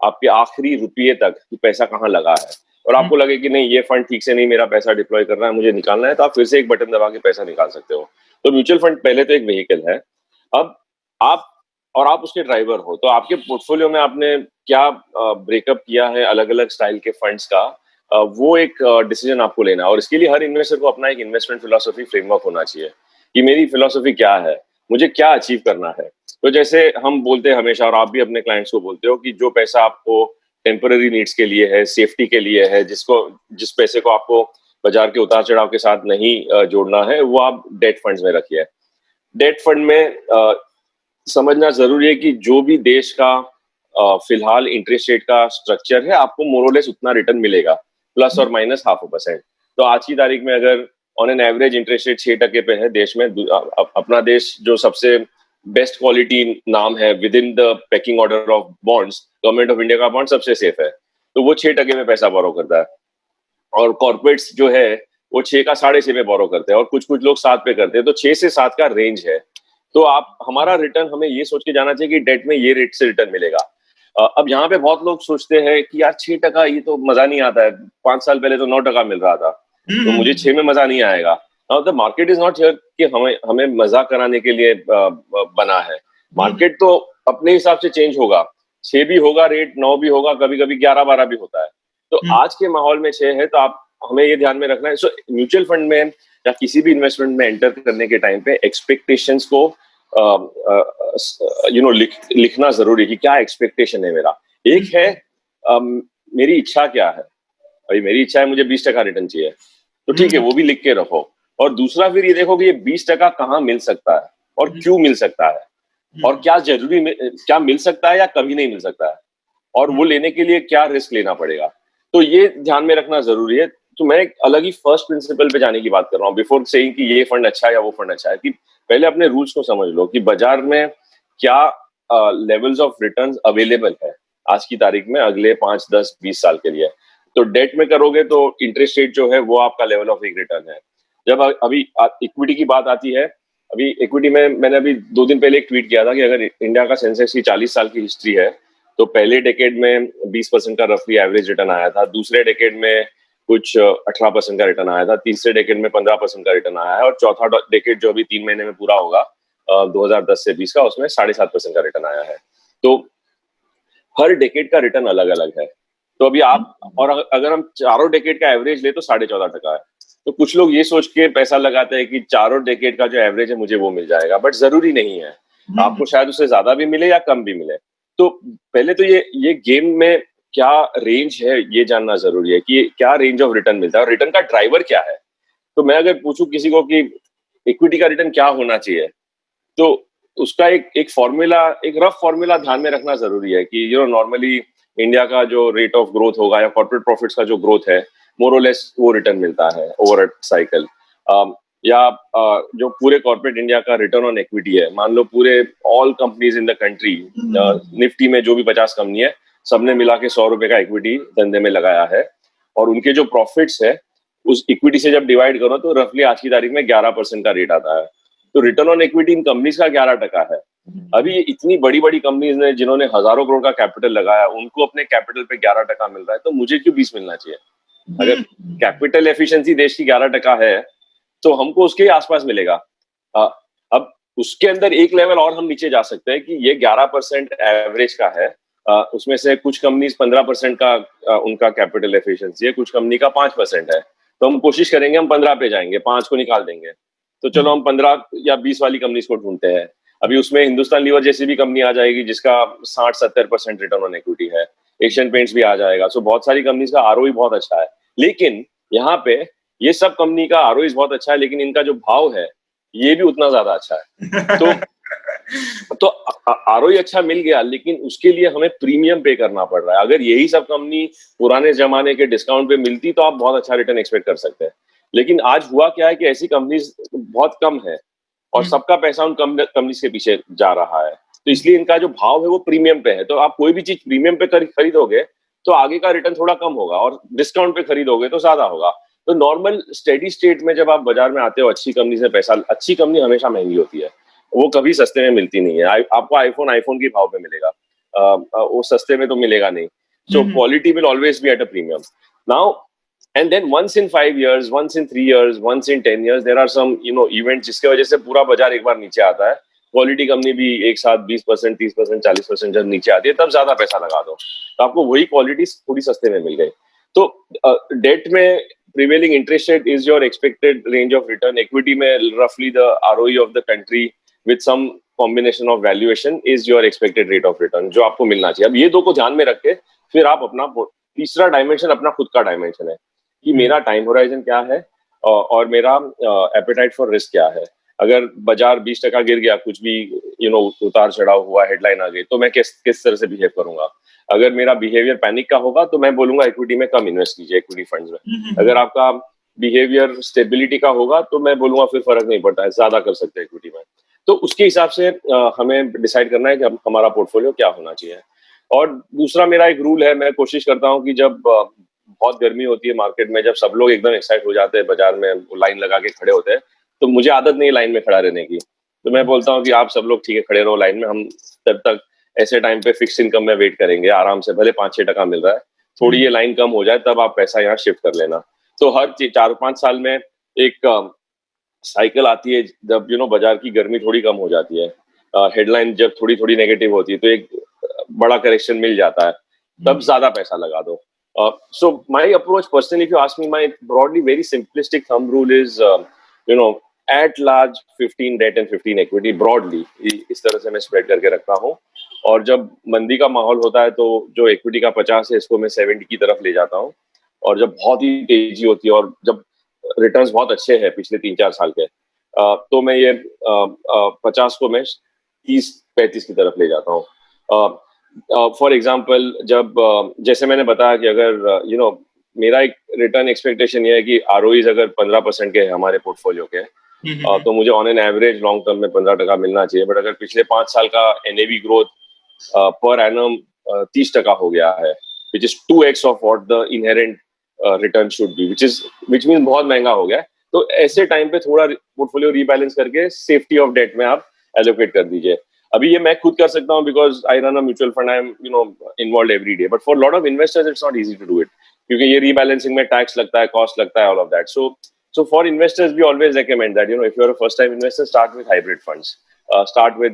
आपके आखिरी रुपये तक कि पैसा कहाँ लगा है। और आपको लगे कि नहीं ये फंड ठीक से नहीं मेरा पैसा डिप्लॉय कर रहा है, मुझे निकालना है, तो आप फिर से एक बटन दबा के पैसा निकाल सकते हो। तो म्यूचुअल फंड पहले तो एक व्हीकल है। अब आप उसके ड्राइवर हो, तो आपके पोर्टफोलियो में आपने क्या ब्रेकअप किया है अलग अलग स्टाइल के फंड्स का, वो एक डिसीजन आपको लेना है। और इसके लिए हर इन्वेस्टर को अपना एक इन्वेस्टमेंट फिलॉसफी फ्रेमवर्क होना चाहिए कि मेरी फिलॉसफी क्या है, मुझे क्या अचीव करना है। तो जैसे हम बोलते हैं हमेशा, और आप भी अपने क्लाइंट्स को बोलते हो, कि जो पैसा आपको टेम्पररी नीड्स के लिए है, सेफ्टी के लिए है, जिस पैसे को आपको बाजार के उतार चढ़ाव के साथ नहीं जोड़ना है, वो आप डेट फंड्स में रखिए। डेट फंड में समझना जरूरी है कि जो भी देश का फिलहाल इंटरेस्ट रेट का स्ट्रक्चर है, आपको मोरलेस उतना रिटर्न मिलेगा, प्लस और माइनस 0.5%। तो आज की तारीख में अगर on an average interest rate 6% पे है देश में, अपना देश जो सबसे बेस्ट क्वालिटी नाम है with in the packing order of bonds, government of India का बॉन्ड सबसे सेफ है, तो वो 6% में पैसा बोरो करता है। और कॉर्पोरेट्स जो है वो 6 का 6.5 में बोरो करते हैं, और कुछ लोग 7 पे करते हैं। तो 6 से 7 का रेंज है। तो हमारा रिटर्न हमें ये सोच के जाना चाहिए कि डेट में ये रेट से रिटर्न मिलेगा। अब यहाँ पे बहुत लोग सोचते हैं कि यार 6% ये तो मजा नहीं आता है, 5 साल पहले तो 9% मिल रहा था, तो मुझे 6 में मजा नहीं आएगा। The market is not here कि हमें हमें मजा कराने के लिए बना है। मार्केट तो अपने हिसाब से चेंज होगा, 6 भी होगा रेट, 9 भी होगा, कभी कभी 11-12 भी होता है। तो आज के माहौल में 6 है, तो आप हमें ये ध्यान में रखना है। सो म्यूचुअल फंड में या किसी भी इन्वेस्टमेंट में एंटर करने के टाइम पे एक्सपेक्टेशंस को लिखना जरूरी है कि क्या एक्सपेक्टेशन है मेरा। एक है मेरी इच्छा क्या है, भाई मेरी इच्छा है मुझे 20% रिटर्न चाहिए, तो ठीक है वो भी लिख के रखो। और दूसरा फिर ये देखो कि ये 20% कहाँ मिल सकता है और क्यों मिल सकता है, और क्या क्या मिल सकता है या कभी नहीं मिल सकता है, और वो लेने के लिए क्या रिस्क लेना पड़ेगा, तो ये ध्यान में रखना जरूरी है। तो मैं एक अलग ही फर्स्ट प्रिंसिपल पे जाने की बात कर रहा हूँ बिफोर सेइंग कि ये फंड अच्छा है या वो फंड अच्छा है, कि पहले अपने रूल्स को समझ लो कि बाजार में क्या लेवल्स ऑफ रिटर्न्स अवेलेबल है आज की तारीख में अगले 5, 10, 20 साल के लिए। तो डेट में करोगे तो इंटरेस्ट रेट जो है वो आपका लेवल ऑफ एक रिटर्न है। जब अभी इक्विटी की बात आती है, अभी इक्विटी में मैंने अभी 2 दिन पहले एक ट्वीट किया था कि अगर इंडिया का सेंसेक्स की 40 साल की हिस्ट्री है तो पहले डेकेड में 20% का रफली एवरेज रिटर्न आया था, दूसरे डेकेड में कुछ 18% का रिटर्न आया था, तीसरे डेकेड में 15% का रिटर्न आया है, और चौथा डेकेड जो अभी 3 महीने में पूरा होगा 2010 से 20 का, उसमें 7.5% का रिटर्न आया है। तो हर डेकेड का रिटर्न अलग अलग है। तो अभी आप, और अगर हम चारों डेकेड का एवरेज ले तो 14.5% है। तो कुछ लोग ये सोच के पैसा लगाते हैं कि चारों डेकेड का जो एवरेज है मुझे वो मिल जाएगा, बट जरूरी नहीं है, आपको शायद उससे ज्यादा भी मिले या कम भी मिले। तो पहले तो ये गेम में क्या रेंज है ये जानना जरूरी है कि क्या रेंज ऑफ रिटर्न मिलता है और रिटर्न का ड्राइवर क्या है। तो मैं अगर पूछूं किसी को कि इक्विटी का रिटर्न क्या होना चाहिए, तो उसका एक फॉर्मूला, एक रफ फॉर्मूला ध्यान में रखना जरूरी है कि नॉर्मली इंडिया का जो रेट ऑफ ग्रोथ होगा या कॉर्पोरेट प्रॉफिट्स का जो ग्रोथ है मोर और लेस वो रिटर्न मिलता है ओवर अ साइकिल। या जो पूरे कॉर्पोरेट इंडिया का रिटर्न ऑन इक्विटी है, मान लो पूरे all companies in the country, Nifty में जो भी 50 कंपनी है सबने मिला के 100 रुपए का इक्विटी धंधे में लगाया है, और उनके जो प्रॉफिट्स है उस इक्विटी से जब डिवाइड करो तो रफली आज की तारीख में 11% का रेट आता है। तो return on equity in companies का 11% है। अभी इतनी बड़ी बड़ी कंपनीज ने जिन्होंने हजारों करोड़ का कैपिटल लगाया, उनको अपने कैपिटल पे 11% मिल रहा है, तो मुझे क्यों 20 मिलना चाहिए? अगर कैपिटल एफिशिएंसी देश की 11% है तो हमको उसके आसपास मिलेगा। अब उसके अंदर एक लेवल और हम नीचे जा सकते हैं कि ये 11% एवरेज का है, उसमें से कुछ कंपनीज 15% का उनका कैपिटल एफिशिएंसी है, कुछ कंपनी का 5% है, तो हम कोशिश करेंगे हम 15 पे जाएंगे, 5 को निकाल देंगे। तो चलो हम 15 या 20 वाली कंपनीज को ढूंढते हैं। अभी उसमें हिंदुस्तान लीवर जैसी भी कंपनी आ जाएगी जिसका 60-70% रिटर्न ऑन इक्विटी है, एशियन पेंट्स भी आ जाएगा। सो बहुत सारी कंपनीज का आरओई बहुत अच्छा है, लेकिन यहाँ पे ये सब कंपनी का आरओई बहुत अच्छा है, लेकिन इनका जो भाव है ये भी उतना ज्यादा अच्छा है। तो आरओई अच्छा मिल गया, लेकिन उसके लिए हमें प्रीमियम पे करना पड़ रहा है। अगर यही सब कंपनी पुराने जमाने के डिस्काउंट पे मिलती तो आप बहुत अच्छा रिटर्न एक्सपेक्ट कर सकते हैं। लेकिन आज हुआ क्या है कि ऐसी कंपनीज बहुत कम है और सबका पैसा उन कंपनीज के पीछे जा रहा है, तो इसलिए इनका जो भाव है वो प्रीमियम पे है। तो आप कोई भी चीज प्रीमियम पे खरीदोगे तो आगे का रिटर्न थोड़ा कम होगा, और डिस्काउंट पे खरीदोगे तो ज्यादा होगा। तो नॉर्मल स्टेडी स्टेट में जब आप बाजार में आते हो अच्छी कंपनी से पैसा, अच्छी कंपनी हमेशा महंगी होती है, वो कभी सस्ते में मिलती नहीं है। आपको आईफोन के भाव पे मिलेगा, वो सस्ते में तो मिलेगा नहीं। So quality will always be at a premium now. And then once in 5 years, once in 3 years, once in 10 years, there are some events जिसके वजह से पूरा बाजार एक बार नीचे आता है। क्वालिटी कंपनी भी एक साथ 20%, 30%, 40% जब नीचे आती है तब ज्यादा पैसा लगा दो, तो आपको वही क्वालिटी थोड़ी सस्ते में मिल गई। तो डेट में prevailing interest rate is your expected range of return, equity में रफली the ROE of the country with some combination of valuation is your expected rate of return जो आपको मिलना चाहिए। अब ये दो को ध्यान में रख के फिर आप अपना तीसरा डायमेंशन अपना खुद का डायमेंशन है कि मेरा टाइम होराइजन क्या है और मेरा एपेटाइट फॉर रिस्क क्या है। अगर बाजार 20% गिर गया, कुछ भी उतार चढ़ाव हुआ, हेडलाइन आ गई, तो मैं किस तरह से बिहेव करूंगा। अगर मेरा बिहेवियर पैनिक का होगा तो मैं बोलूंगा इक्विटी में कम इन्वेस्ट कीजिए, इक्विटी फंड्स में। अगर आपका बिहेवियर स्टेबिलिटी का होगा तो मैं बोलूंगा फिर फर्क नहीं पड़ता है, ज्यादा कर सकते हैं इक्विटी में। तो उसके हिसाब से हमें डिसाइड करना है कि हमारा पोर्टफोलियो क्या होना चाहिए। और दूसरा मेरा एक रूल है, मैं कोशिश करता हूँ कि जब बहुत गर्मी होती है मार्केट में, जब सब लोग एकदम एक्साइट हो जाते हैं, बाजार में लाइन लगा के खड़े होते हैं, तो मुझे आदत नहीं लाइन में खड़ा रहने की। तो मैं बोलता हूँ कि आप सब लोग ठीक है खड़े रहो लाइन में, हम तब तक ऐसे टाइम पे फिक्स इनकम में वेट करेंगे आराम से, भले 5-6% मिल रहा है, थोड़ी ये लाइन कम हो जाए तब आप पैसा यहाँ शिफ्ट कर लेना। तो हर 4-5 साल में एक साइकिल आती है जब बाजार की गर्मी थोड़ी कम हो जाती है, हेडलाइन जब थोड़ी थोड़ी नेगेटिव होती है, तो एक बड़ा करेक्शन मिल जाता है, तब ज्यादा पैसा लगा दो। So my approach personally, if you ask me, my broadly very simplistic thumb rule is, at large 15 debt and 15 equity broadly, इस तरह से मैं स्प्रेड करके रखता हूँ। और जब मंदी का माहौल होता है तो जो इक्विटी का 50 है इसको मैं 70 की तरफ ले जाता हूँ, और जब बहुत ही तेजी होती है और जब रिटर्न्स बहुत अच्छे हैं पिछले 3-4 साल के, तो मैं ये 50 को मैं 30-35 की तरफ ले जाता हूँ। फॉर एग्जाम्पल, जब जैसे मैंने बताया कि अगर मेरा एक रिटर्न एक्सपेक्टेशन ये है कि आरओईज अगर 15% के है हमारे पोर्टफोलियो के, तो मुझे on an average long term में 15% मिलना चाहिए। बट अगर पिछले 5 साल का एनएवी ग्रोथ पर एनम 30% हो गया है, which is 2x of what the inherent return should be, which mean बहुत महंगा हो गया है। तो ऐसे टाइम पे थोड़ा पोर्टफोलियो रीबैलेंस करके सेफ्टी ऑफ डेट में आप एलोकेट कर दीजिए। अभी ये मैं खुद कर सकता हूँ because I run a mutual fund, I am involved every day, but for lot of investors it's not easy to do it, क्योंकि ये रीबैलेंसिंग में टैक्स लगता है, कॉस्ट लगता है, all of that. So for investors, we always recommend that, if you're a first-time investor, start with hybrid funds. Start with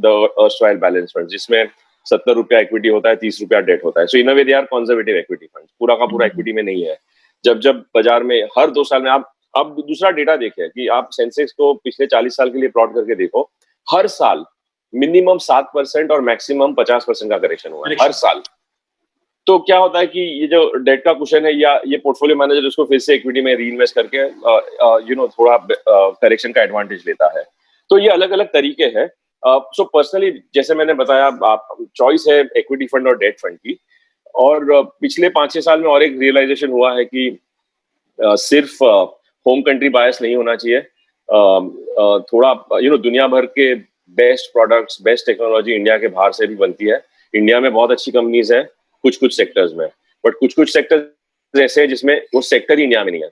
the erstwhile balance funds, जिसमें 70 रुपया इक्विटी होता है, 30 रुपया डेट होता है। So in a way, they are conservative equity funds. पूरा का पूरा इक्विटी में नहीं है। जब बाजार में हर 2 साल में आप दूसरा डेटा देखें कि आप सेंसेक्स को पिछले 40 साल के लिए प्लॉट करके देखो, हर साल मिनिमम 7% और मैक्सिमम 50% का करेक्शन हुआ है हर साल। तो क्या होता है कि ये जो डेट का क्वेश्चन है, या ये पोर्टफोलियो मैनेजर उसको फिर से इक्विटी में रीइन्वेस्ट करके थोड़ा करेक्शन का एडवांटेज लेता है। तो ये अलग अलग तरीके हैं। सो पर्सनली, जैसे मैंने बताया, आप चॉइस है इक्विटी फंड और डेट फंड की। और पिछले 5-6 साल में और एक रियलाइजेशन हुआ है कि सिर्फ होम कंट्री बायस नहीं होना चाहिए। थोड़ा दुनिया भर के best products, best technology India के बाहर से भी बनती है। इंडिया में बहुत अच्छी कंपनीज है कुछ सेक्टर्स में, बट कुछ सेक्टर्स ऐसे हैं जिसमें वो सेक्टर ही इंडिया में नहीं है,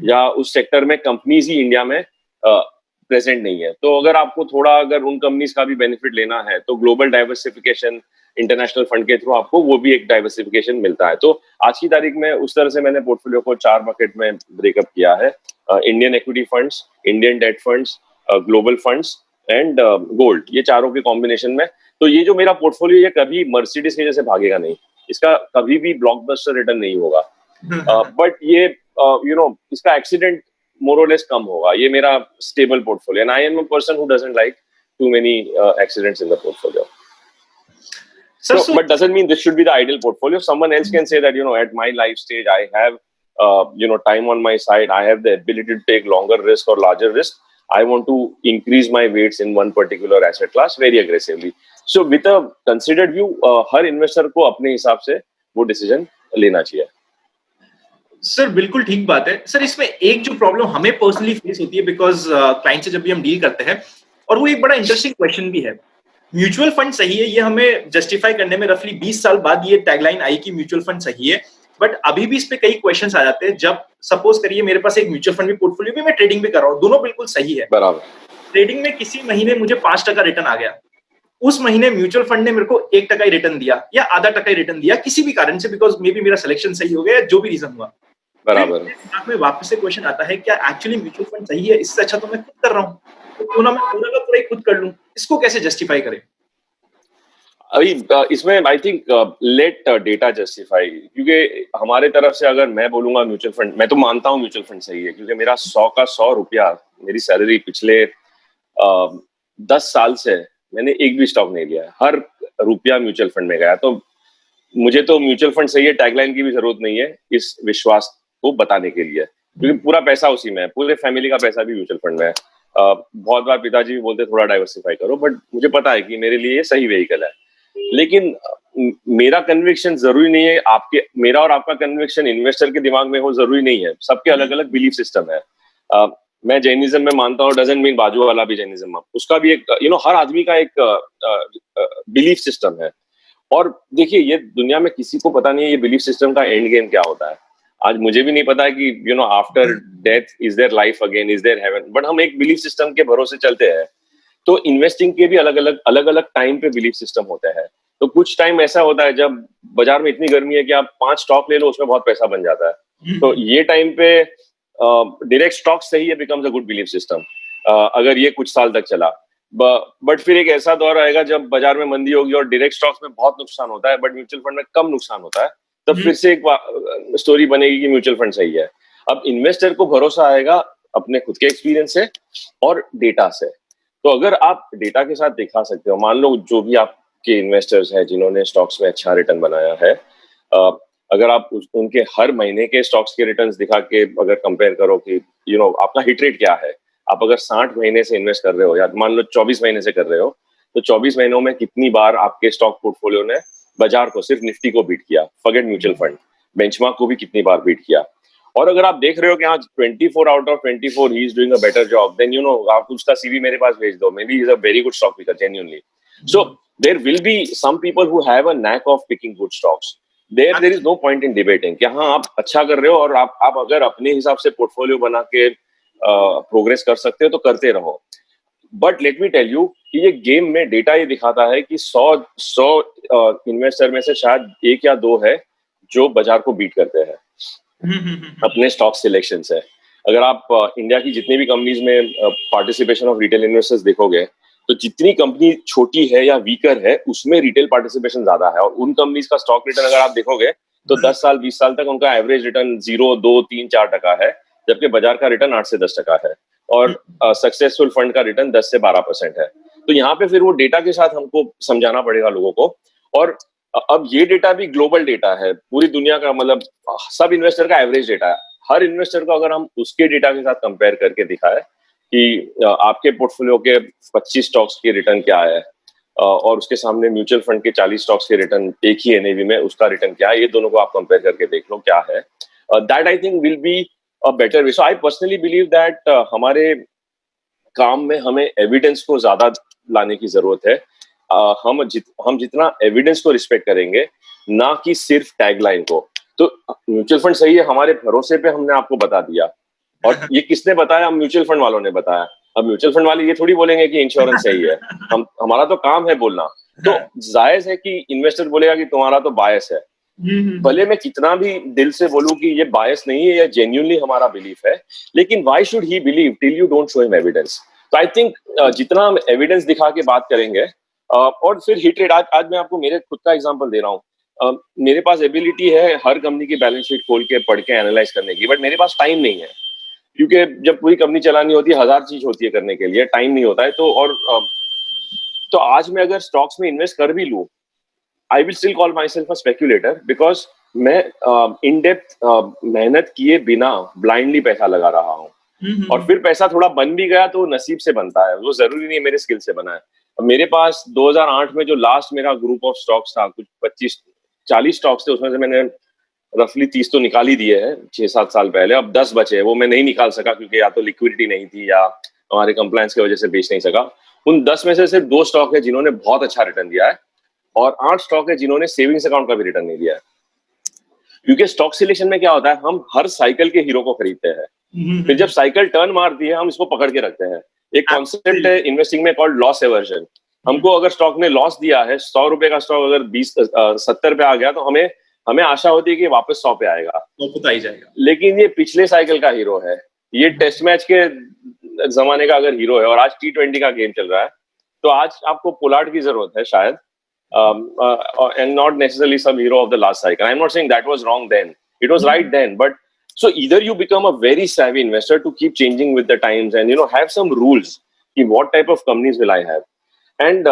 या उस सेक्टर में कंपनीज ही इंडिया में प्रेजेंट नहीं है। तो अगर उन कंपनीज का भी बेनिफिट लेना है, तो ग्लोबल डाइवर्सिफिकेशन इंटरनेशनल फंड के थ्रू आपको वो भी एक डाइवर्सिफिकेशन मिलता है। तो आज की तारीख में उस तरह से मैंने पोर्टफोलियो को 4 बकेट में ब्रेकअप किया है: Indian equity funds, Indian date funds, global funds and gold, ये चारों के कॉम्बिनेशन में। तो ये जो मेरा पोर्टफोलियो, ये कभी मर्सिडीज के जैसे भागेगा नहीं, इसका कभी भी ब्लॉकबस्टर रिटर्न नहीं होगा, बट ये इसका एक्सीडेंट मोर और लेस कम होगा। ये मेरा stable portfolio, and I am a person who doesn't like too many accidents in the portfolio. But doesn't mean this should be the ideal portfolio. Someone else can say that, at my life stage, I have, time on my side. I have the ability to take longer risk or larger risk. I want to increase my weights in one particular asset class very aggressively. So with a considered view, her investor को अपने हिसाब से वो decision लेना चाहिए। सर बिल्कुल ठीक बात है। सर इसमें एक जो प्रॉब्लम हमें पर्सनली फेस होती है, बिकॉज क्लाइंट से जब भी हम डील करते हैं, और वो एक बड़ा इंटरेस्टिंग क्वेश्चन भी है, म्यूचुअल फंड सही है, ये हमें जस्टिफाई करने में रफली 20 साल बाद ये टैगलाइन आई कि म्यूचुअल फंड सही है, बट अभी भी इस पे कई क्वेश्चंस आ जाते हैं। जब सपोज करिए मेरे पास एक म्यूचुअल फंड भी पोर्टफोलियो भी, मैं ट्रेडिंग भी कर रहा हूँ, दोनों बिल्कुल सही है, बराबर। ट्रेडिंग में किसी महीने मुझे 5% रिटर्न आ गया, उस महीने म्यूचुअल फंड ने मेरे को 1% ही रिटर्न दिया या आधा टका ही रिटर्न दिया किसी भी कारण से, बिकॉज मे बी मेरा सिलेक्शन सही हो गया, जो भी रीजन हुआ, बराबर। दिमाग में वापस से क्वेश्चन आता है, क्या एक्चुअली म्यूचुअल फंड सही है? इससे अच्छा तो मैं खुद कर रहा हूँ, तो क्यों ना मैं पूरा का पूरा ही खुद कर लूं? इसको कैसे जस्टिफाई करें? अभी इसमें I think late data justify, क्योंकि हमारे तरफ से अगर मैं बोलूंगा म्यूचुअल फंड, मैं तो मानता हूँ म्यूचुअल फंड सही है, क्योंकि मेरा 100 का 100 रुपया मेरी सैलरी पिछले 10 साल से मैंने एक भी स्टॉक नहीं लिया है, हर रुपया म्यूचुअल फंड में गया। तो मुझे तो म्यूचुअल फंड सही है टैगलाइन की भी जरूरत नहीं है इस विश्वास को बताने के लिए, क्योंकि पूरा पैसा उसी में है, पूरे फैमिली का पैसा भी म्यूचुअल फंड में है। बहुत बार पिताजी भी बोलते थोड़ा डाइवर्सिफाई करो, बट मुझे पता है कि मेरे लिए ये सही वेहिकल है। लेकिन मेरा कन्विक्शन जरूरी नहीं है मेरा और आपका कन्विक्शन इन्वेस्टर के दिमाग में हो जरूरी नहीं है, सबके अलग अलग बिलीफ सिस्टम है। मैं जैनिज्म में मानता हूँ, डजंट मीन बाजू वाला भी जैनिज्म, उसका भी एक हर आदमी का एक बिलीफ सिस्टम है। और देखिए, ये दुनिया में किसी को पता नहीं है ये बिलीफ सिस्टम का एंड गेम क्या होता है। आज मुझे भी नहीं पता है कि after death is there life again, is there heaven, but हम एक बिलीफ सिस्टम के भरोसे चलते हैं। तो इन्वेस्टिंग के भी अलग अलग टाइम पे बिलीफ सिस्टम होते हैं। तो कुछ टाइम ऐसा होता है जब बाजार में इतनी गर्मी है कि आप 5 स्टॉक ले लो, उसमें बहुत पैसा बन जाता है। तो ये टाइम पे डायरेक्ट स्टॉक सही है, becomes a good belief system, अगर ये कुछ साल तक चला। बट फिर एक ऐसा दौर आएगा जब बाजार में मंदी होगी और डायरेक्ट स्टॉक्स में बहुत नुकसान होता है, बट म्यूचुअल फंड में कम नुकसान होता है। तब फिर से एक स्टोरी बनेगी कि म्यूचुअल फंड सही है। अब इन्वेस्टर को भरोसा आएगा अपने खुद के एक्सपीरियंस से और डेटा से। तो अगर आप डेटा के साथ दिखा सकते हो, मान लो जो भी आपके इन्वेस्टर्स हैं जिन्होंने स्टॉक्स में अच्छा रिटर्न बनाया है, अगर आप उनके हर महीने के स्टॉक्स के रिटर्न्स दिखा के अगर कंपेयर करो कि आपका हिट रेट क्या है, आप अगर 60 महीने से इन्वेस्ट कर रहे हो या मान लो 24 महीने से कर रहे हो, तो 24 महीनों में कितनी बार आपके स्टॉक पोर्टफोलियो ने बाजार को, सिर्फ निफ्टी को बीट किया, फॉरगेट म्यूचुअल फंड, बेंचमार्क को भी कितनी बार बीट किया। और अगर आप देख रहे हो कि हाँ 24 out of 24 he is doing a better job, then आप उसका सीवी मेरे पास भेज दो, maybe is a very good stock picker genuinely. So there will be some people who have a knack of picking good stocks. There is no point in debating कि हाँ आप अच्छा कर रहे हो और आप अगर अपने हिसाब से पोर्टफोलियो बना के प्रोग्रेस कर सकते हो तो करते रहो। But let me tell you कि ये गेम में डेटा ये दिखाता है कि 100 इन्वेस्टर में से शायद 1 या 2 है जो बाजार को बीट करते हैं अपने स्टॉक सिलेक्शन से। अगर आप इंडिया की जितनी भी कंपनीज में पार्टिसिपेशन ऑफ रिटेल इन्वेस्टर्स देखोगे, तो जितनी कंपनी छोटी है या वीकर है उसमें रिटेल पार्टिसिपेशन ज्यादा है। और उन कंपनीज का स्टॉक रिटर्न अगर आप देखोगे तो 10 साल 20 साल तक उनका एवरेज रिटर्न 0, 2, 3, 4% है, जबकि बाजार का रिटर्न 8 से 10% है और सक्सेसफुल फंड का रिटर्न 10 से 12% है। तो यहाँ पे फिर वो डेटा के साथ हमको समझाना पड़ेगा लोगों को। और अब ये डेटा भी ग्लोबल डेटा है, पूरी दुनिया का, मतलब सब इन्वेस्टर का एवरेज डेटा है। हर इन्वेस्टर को अगर हम उसके डेटा के साथ कंपेयर करके दिखाए कि आपके पोर्टफोलियो के 25 स्टॉक्स के रिटर्न क्या है और उसके सामने म्यूचुअल फंड के 40 स्टॉक्स के रिटर्न एक ही एनएवी में उसका रिटर्न क्या है, ये दोनों को आप कंपेयर करके देख लो क्या है, that I think will be a better way. So I personally believe that हमारे काम में हमें एविडेंस को ज्यादा लाने की जरूरत है। हम जितना एविडेंस को रिस्पेक्ट करेंगे, ना कि सिर्फ टैगलाइन को। तो म्यूचुअल फंड सही है हमारे भरोसे पे हमने आपको बता दिया, और ये किसने बताया? हम म्यूचुअल फंड वालों ने बताया। अब म्यूचुअल फंड वाले ये थोड़ी बोलेंगे कि इंश्योरेंस सही है, हमारा तो काम है बोलना। तो जायज है कि इन्वेस्टर बोलेगा कि तुम्हारा तो बायस है, भले मैं कितना भी दिल से बोलूं कि ये बायस नहीं है, या जेन्युइनली हमारा बिलीफ है, लेकिन why should he believe till you don't show him evidence. तो आई थिंक जितना हम एविडेंस दिखा के बात करेंगे, और फिर हिट रेट, आज मैं आपको मेरे खुद का एग्जांपल दे रहा हूँ। मेरे पास एबिलिटी है हर कंपनी की बैलेंस शीट खोल के पढ़ के एनालाइज करने की, बट मेरे पास टाइम नहीं है, क्योंकि जब पूरी कंपनी चलानी होती है 1000 चीज होती है करने के लिए, टाइम नहीं होता है। तो आज मैं अगर स्टॉक्स में इन्वेस्ट कर भी लूं, आई will still call my self a speculator, because मैं इन डेप्थ मेहनत किए बिना ब्लाइंडली पैसा लगा रहा हूँ। और फिर पैसा थोड़ा बन भी गया तो नसीब से बनता है, वो जरूरी नहीं है मेरे स्किल से बना है। अब मेरे पास 2008 में जो लास्ट मेरा ग्रुप ऑफ स्टॉक्स था, कुछ 25-40 स्टॉक्स थे, उसमें से मैंने रफली 30 तो निकाल ही दिए हैं 6-7 साल पहले। अब 10 बचे, वो मैं नहीं निकाल सका क्योंकि या तो लिक्विडिटी नहीं थी या हमारे कंप्लायंस की वजह से बेच नहीं सका। उन 10 में से सिर्फ 2 स्टॉक है जिन्होंने बहुत अच्छा रिटर्न दिया है, और 8 स्टॉक है जिन्होंने सेविंग्स अकाउंट का भी रिटर्न नहीं दिया है। क्योंकि स्टॉक सिलेक्शन में क्या होता है, हम हर साइकिल के हीरो को खरीदते हैं, फिर जब साइकिल टर्न मारती है हम इसको पकड़ के रखते हैं। एक कॉन्सेप्ट है इन्वेस्टिंग में कॉल्ड लॉस एवर्जन। हमको अगर स्टॉक ने लॉस दिया है, 100 रुपए का स्टॉक अगर 70 पे आ गया, तो हमें आशा होती है कि वापस 100 पे आएगा, तो पता ही जाएगा। लेकिन ये पिछले साइकिल का हीरो है, ये टेस्ट मैच के जमाने का अगर हीरो है, और आज T20 का गेम चल रहा है, तो आज आपको पोलार्ड की जरूरत है शायद, and not necessarily some hero of the last cycle. I'm not saying that was wrong then. It was right then. But so either you become a very savvy investor to keep changing with the times and have some rules कि what type of companies will I have. And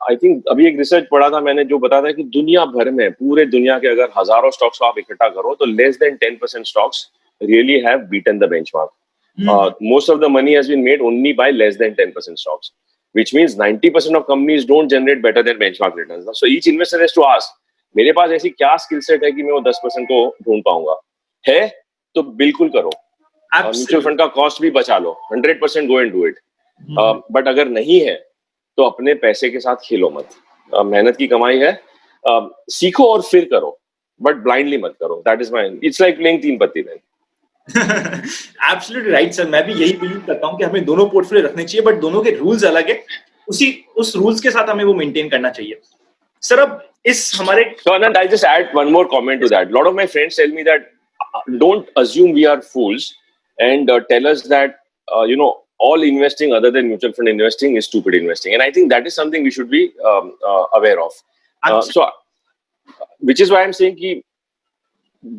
I think अभी एक रिसर्च पढ़ा था मैंने जो बताता है कि दुनिया भर में, पूरे दुनिया के अगर हजारों स्टॉक्स को आप इकट्ठा करो, तो less than 10% stocks really have beaten the benchmark. Most of the money has been made only by less than 10% stocks, which means 90% of companies don't generate better than benchmark returns. So each investor has to ask, मेरे पास ऐसी क्या स्किल सेट है कि मैं वो 10% को ढूंढ पाऊंगा? है तो बिल्कुल करो, म्यूचुअल फंड का कॉस्ट भी बचा लो, 100% go and do it. But अगर नहीं है तो अपने पैसे के साथ खेलो मत। मेहनत की कमाई है, सीखो और फिर करो, बट ब्लाइंडली मत करो। That is my, it's like playing 3 पत्ती मैन। एब्सोल्युटली राइट सर, मैं भी यही बिलीव करता हूँ कि हमें दोनों पोर्टफोलियो रखने चाहिए, बट दोनों के रूल्स अलग है, उस रूल्स के साथ हमें वो मेंटेन करना चाहिए। सर अब इस हमारे So Anand, I'll just add one more comment to that. A lot of my friends tell me that don't assume we are fools and tell us that all investing other than mutual fund investing is stupid investing, and I think that is something we should be aware of. So, which is why I'm saying कि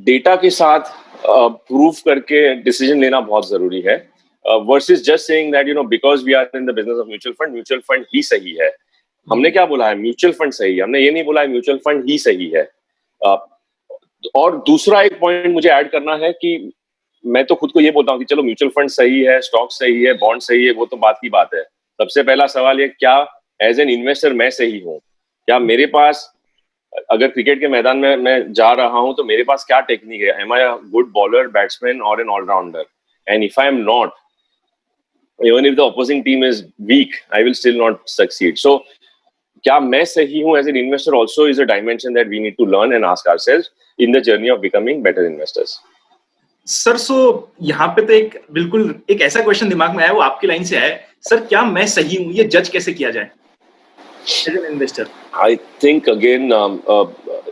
डेटा के साथ प्रूफ करके डिसीजन लेना बहुत जरूरी है versus just saying that because we are in the business of mutual fund ही सही है। हमने क्या बोला है? म्यूचुअल फंड सही है, हमने ये नहीं बोला है म्यूचुअल फंड ही सही है। और दूसरा एक पॉइंट मुझे ऐड करना है कि मैं तो खुद को ये बोलता हूँ कि चलो म्यूचुअल फंड सही है, स्टॉक सही है, बॉन्ड सही है, वो तो बात की बात है। सबसे पहला सवाल ये, क्या एज एन इन्वेस्टर मैं सही हूँ? क्या मेरे पास, अगर क्रिकेट के मैदान में मैं जा रहा हूं तो मेरे पास क्या टेक्निक है? Am I a good bowler, batsman और an all-rounder? And if I am not, even if the opposing team is weak, I will still not succeed. So क्या मैं सही हूं as an investor also is a dimension that we need to learn and ask ourselves in the journey of becoming better investors. Sir so यहाँ पे तो बिल्कुल एक ऐसा क्वेश्चन दिमाग में आया, वो आपकी लाइन से आया है। सर क्या मैं सही हूँ, ये जज कैसे किया जाए as an investor? I think again,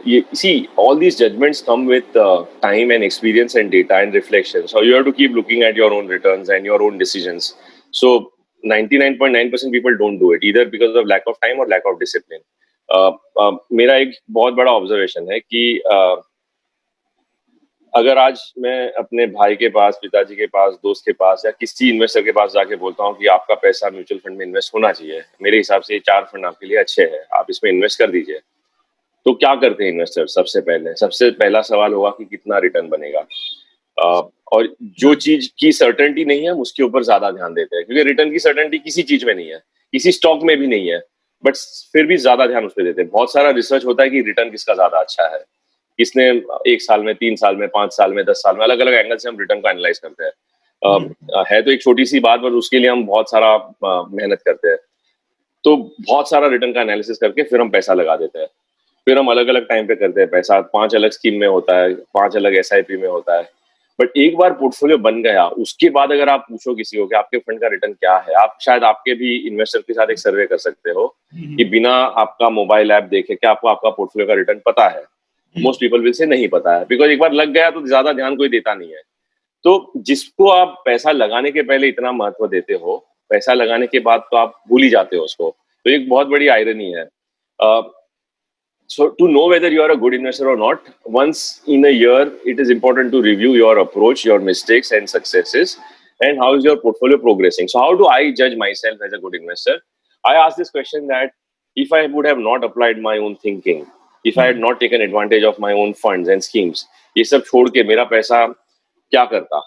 you see, all these judgments come with time and experience and data and reflection. So you have to keep looking at your own returns and your own decisions. So 99.9% people don't do it either because of lack of time or lack of discipline. मेरा एक बहुत बड़ा ऑब्जर्वेशन है कि अगर आज मैं अपने भाई के पास, पिताजी के पास, दोस्त के पास या किसी इन्वेस्टर के पास जाके बोलता हूँ कि आपका पैसा म्यूचुअल फंड में इन्वेस्ट होना चाहिए, मेरे हिसाब से ये 4 फंड आपके लिए अच्छे हैं, आप इसमें इन्वेस्ट कर दीजिए, तो क्या करते हैं इन्वेस्टर? सबसे पहला सवाल होगा कि कितना रिटर्न बनेगा। और जो चीज की सर्टेनिटी नहीं है उसके ऊपर ज्यादा ध्यान देते हैं, क्योंकि रिटर्न की सर्टेनिटी किसी चीज में नहीं है, किसी स्टॉक में भी नहीं है, बट फिर भी ज्यादा ध्यान उस पर देते हैं। बहुत सारा रिसर्च होता है कि रिटर्न किसका ज्यादा अच्छा है, किसने 1 साल में, 3 साल में, 5 साल में, 10 साल में, अलग अलग एंगल से हम रिटर्न को एनालाइज करते हैं। है तो एक छोटी सी बात, पर उसके लिए हम बहुत सारा मेहनत करते हैं। तो बहुत सारा रिटर्न का एनालिसिस करके फिर हम पैसा लगा देते हैं। फिर हम अलग अलग टाइम पे करते हैं पैसा, 5 अलग स्कीम में होता है, 5 अलग एसआईपी में होता है। बट एक बार पोर्टफोलियो बन गया, उसके बाद अगर आप पूछो किसी को कि आपके फंड का रिटर्न क्या है, आप शायद आपके भी इन्वेस्टर के साथ एक सर्वे कर सकते हो कि बिना आपका मोबाइल ऐप देखे क्या आपको आपका पोर्टफोलियो का रिटर्न पता है? मोस्ट पीपल विल से नहीं पता है, बिकॉज एक बार लग गया तो ज्यादा ध्यान कोई देता नहीं है। तो जिसको आप पैसा लगाने के पहले इतना महत्व देते हो, पैसा लगाने के बाद तो आप भूल ही जाते हो उसको। तो एक बहुत बड़ी आयरनी है। So to know whether you are a good investor or not, once in a year, it is important to review your approach, your mistakes and successes, and how is your portfolio progressing. So how do I judge myself as a good investor? I ask this question that if I would have not applied my own thinking, if I had not taken advantage of my own funds and schemes, ये सब छोड़ के मेरा पैसा क्या करता?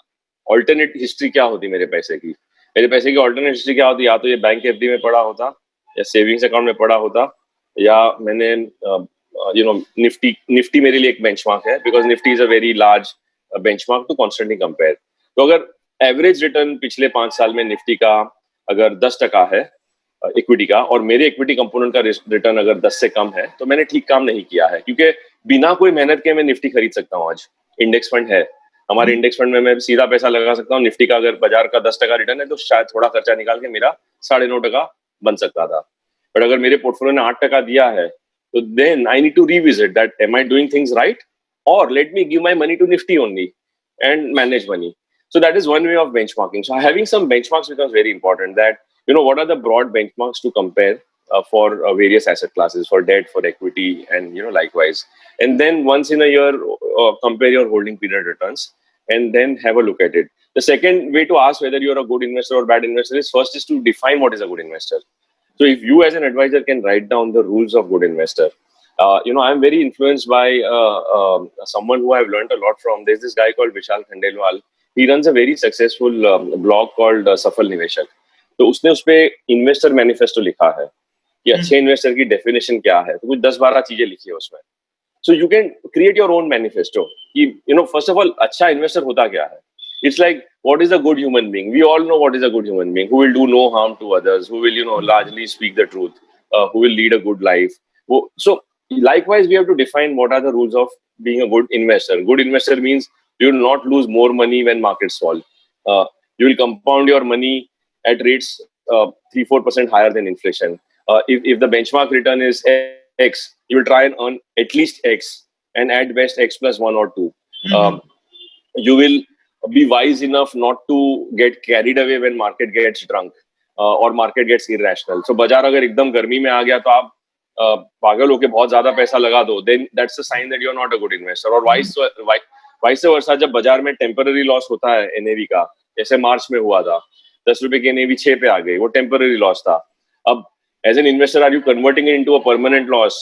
Alternate history क्या होती मेरे पैसे की? मेरे पैसे की alternate history क्या होती? या तो ये बैंक एफडी में पड़ा होता, या सेविंग्स अकाउंट में पड़ा होता, या मैंने निफ्टी मेरे लिए एक बेंचमार्क है, because Nifty is a very large benchmark to constantly compare. तो अगर एवरेज रिटर्न पिछले 5 साल में निफ्टी का अगर 10% है इक्विटी का, और मेरे इक्विटी कंपोनेंट का रिटर्न अगर 10 से कम है, तो मैंने ठीक काम नहीं किया है, क्योंकि बिना कोई मेहनत के मैं निफ्टी खरीद सकता हूँ। आज इंडेक्स फंड है, हमारे इंडेक्स फंड में मैं सीधा पैसा लगा सकता हूँ। निफ्टी का अगर बाजार का 10% रिटर्न है, तो शायद थोड़ा खर्चा निकाल के मेरा 9.5% बन सकता था। बट अगर मेरे पोर्टफोलियो ने 8% दिया है, so then I need to revisit that. Am I doing things right? Or let me give my money to Nifty only and manage money. So that is one way of benchmarking. So having some benchmarks becomes very important. That what are the broad benchmarks to compare for various asset classes, for debt, for equity, and likewise. And then once in a year, compare your holding period returns, and then have a look at it. The second way to ask whether you're a good investor or bad investor is first is to define what is a good investor. So if you as an advisor can write down the rules of good investor, I'm very influenced by someone who I've learned a lot from. There's this guy called Vishal Khandelwal. He runs a very successful blog called Safal Niveshak. तो उसने उस पे इन्वेस्टर मैनिफेस्टो लिखा है कि अच्छे इन्वेस्टर की डेफिनेशन क्या है। तो कुछ 10-12 चीजें लिखी है उसमें। So you can create your own manifesto. First of all, अच्छा इन्वेस्टर होता क्या है? It's like, what is a good human being? We all know what is a good human being, who will do no harm to others, who will, largely speak the truth, who will lead a good life. So likewise, we have to define what are the rules of being a good investor. Good investor means you will not lose more money when markets fall. You will compound your money at rates 3-4% higher than inflation. If the benchmark return is X, you will try and earn at least X and at best X plus 1 or 2. You will be wise enough not to get carried away when market gets drunk or market gets irrational. So बाजार अगर एकदम गर्मी में आ गया तो आप पागल होके बहुत ज्यादा पैसा लगा दो, then that's a sign that you're not a good investor. और vice versa, जब बाजार में टेम्पररी लॉस होता है एनएवी का, जैसे मार्च में हुआ था, 10 रुपए की एनएवी 6 पे आ गई, वो टेम्पररी लॉस था. अब as an investor, are you converting it into a permanent loss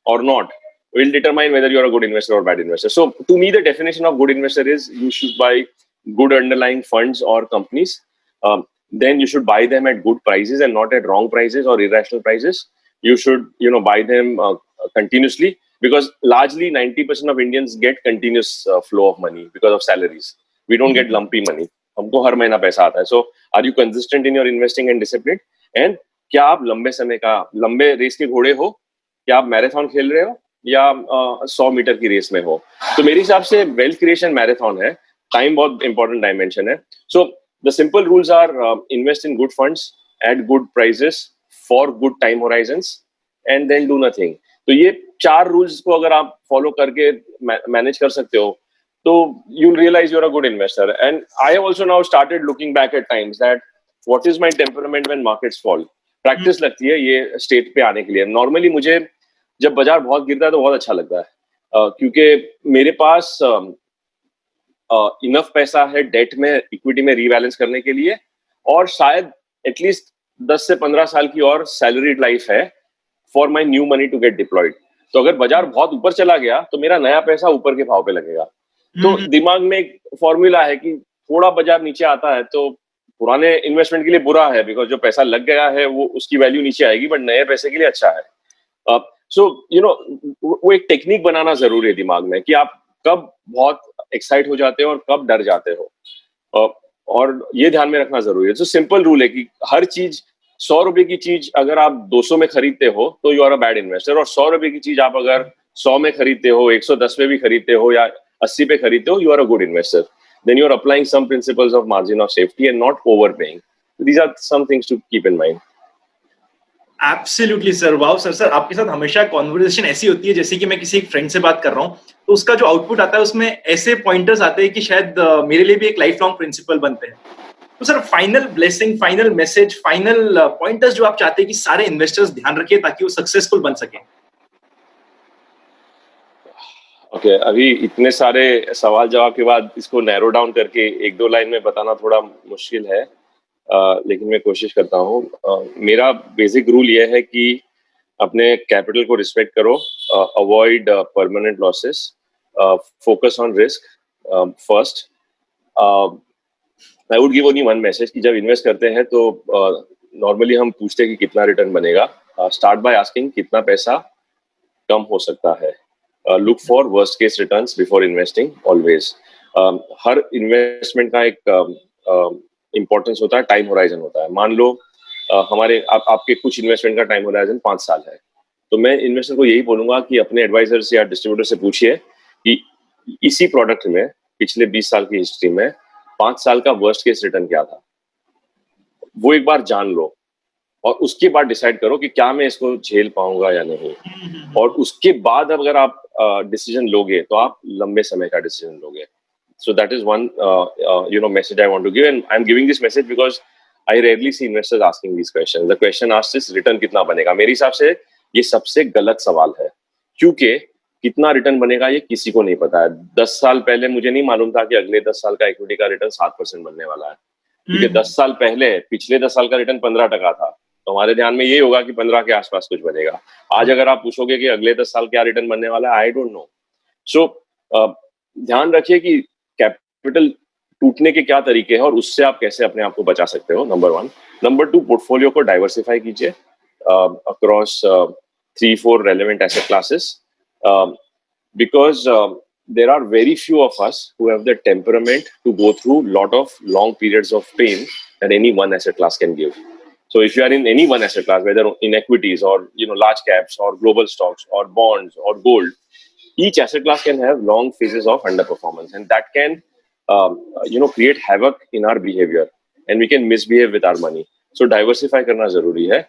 और not will determine whether you're a good investor or bad investor. So to me, the definition of good investor is you should buy good underlying funds or companies. Then you should buy them at good prices and not at wrong prices or irrational prices. You should, buy them continuously, because largely 90% of Indians get continuous flow of money because of salaries. We don't get lumpy money. हमको हर महीना पैसा आता है. So are you consistent in your investing and discipline? And क्या आप लंबे रेस के घोड़े हो? क्या आप मैराथन खेल रहे हो या 100 मीटर की रेस में हो? तो मेरे हिसाब से वेल्थ क्रिएशन मैराथन है. टाइम बहुत इंपॉर्टेंट डायमेंशन है. So the simple rules are invest in good funds at good prices for good time horizons and then do nothing. तो ये 4 रूल्स को अगर आप फॉलो करके मैनेज कर सकते हो तो you will realise you are a good investor. And I have also now started looking back at times that what is my temperament when markets fall. Practice लगती है ये स्टेट पे आने के लिए. नॉर्मली मुझे जब बाजार बहुत गिरता है तो बहुत अच्छा लगता है, क्योंकि मेरे पास इनफ पैसा है डेट में, इक्विटी में रीबैलेंस करने के लिए, और शायद एटलीस्ट 10 से 15 साल की और सैलरीड लाइफ है for my new money to get deployed. तो अगर बाजार बहुत ऊपर चला गया तो मेरा नया पैसा ऊपर के भाव पे लगेगा. तो दिमाग में एक फॉर्मूला है कि थोड़ा बाजार नीचे आता है तो पुराने इन्वेस्टमेंट के लिए बुरा है, बिकॉज जो पैसा लग गया है वो उसकी वैल्यू नीचे आएगी, बट नए पैसे के लिए अच्छा है. सो वो एक टेक्निक बनाना जरूरी है दिमाग में कि आप कब बहुत एक्साइट हो जाते हो और कब डर जाते हो, और ये ध्यान में रखना जरूरी है. तो सिंपल रूल है कि हर चीज, 100 रुपए की चीज अगर आप 200 में खरीदते हो तो you are a bad investor, और 100 रुपए की चीज आप अगर 100 में खरीदते हो, 110 में भी खरीदते हो या 80 पे खरीदते हो, you are a good investor. Then you are applying some principles of margin of safety and not overpaying. These are some things to keep in mind. Absolutely sir. Wow sir, आपके साथ हमेशा कॉन्वर्सेशन ऐसी होती है जैसे कि मैं किसी एक फ्रेंड से बात कर रहा हूँ तो उसका जो आउटपुट आता है उसमें ऐसे पॉइंटर्स आते हैं कि शायद मेरे लिए भी एक लाइफ लॉन्ग प्रिंसिपल बनते हैं. तो sir, final blessing, final message, final pointers जो आप चाहते हैं कि सारे इन्वेस्टर्स ध्यान रखें ताकि वो सक्सेसफुल बन सकें. ओके, अभी इतने सारे सवाल जवाब के बाद इसको नैरो डाउन करके 1-2 लाइन में बताना थोड़ा मुश्किल है, लेकिन मैं कोशिश करता हूँ. मेरा बेसिक रूल ये है कि अपने कैपिटल को रिस्पेक्ट करो, avoid permanent losses, focus on risk first. I would give only one message कि जब इन्वेस्ट करते हैं तो नॉर्मली हम पूछते हैं कि कितना रिटर्न बनेगा. स्टार्ट बाय आस्किंग कितना पैसा कम हो सकता है. Look for worst case returns before investing always. Her investment का एक इंपॉर्टेंस होता है, टाइम होराइजन होता है. मान लो आपके कुछ इन्वेस्टमेंट का टाइम होराइजन 5 साल है, तो मैं इन्वेस्टर को यही बोलूंगा कि अपने एडवाइजर से या डिस्ट्रीब्यूटर से पूछिए कि इसी प्रोडक्ट में पिछले 20 साल की हिस्ट्री में 5 साल का वर्स्ट केस रिटर्न क्या था. वो एक बार जान लो और उसके बाद डिसाइड करो कि क्या मैं इसको झेल पाऊंगा या नहीं. और उसके बाद अगर आप डिसीजन लोगे तो आप लंबे समय का डिसीजन लोगे. So that is one message I want to give, and I'm giving this message because I rarely see investors asking these questions. The question asked is return कितना बनेगा. मेरे हिसाब से ये सबसे गलत सवाल है, क्योंकि कितना रिटर्न बनेगा ये किसी को नहीं पता है. 10 साल पहले मुझे नहीं मालूम था कि अगले 10 साल का इक्विटी का रिटर्न 7% बनने वाला है, क्योंकि 10 साल पहले पिछले 10 साल का रिटर्न 15% था. तो हमारे ध्यान में ये होगा कि 15 के आसपास कुछ बनेगा. आज अगर आप पूछोगे कि अगले 10 साल क्या रिटर्न बनने वाला है, आई डोंट नो. सो ध्यान रखिए कि कैपिटल टूटने के क्या तरीके हैं और उससे आप कैसे अपने आप को बचा सकते हो, नंबर 1. नंबर 2, पोर्टफोलियो को डाइवर्सिफाई कीजिए across 3-4 relevant asset classes, because there are very few of us who have the temperament to go through lot of long periods of pain that any one asset class can give. So if you are in any one asset class, whether in equities or large caps or global stocks or bonds or gold, each asset class can have long phases of underperformance, and that can create havoc in our behavior, and we can misbehave with our money. So diversify करना जरूरी है.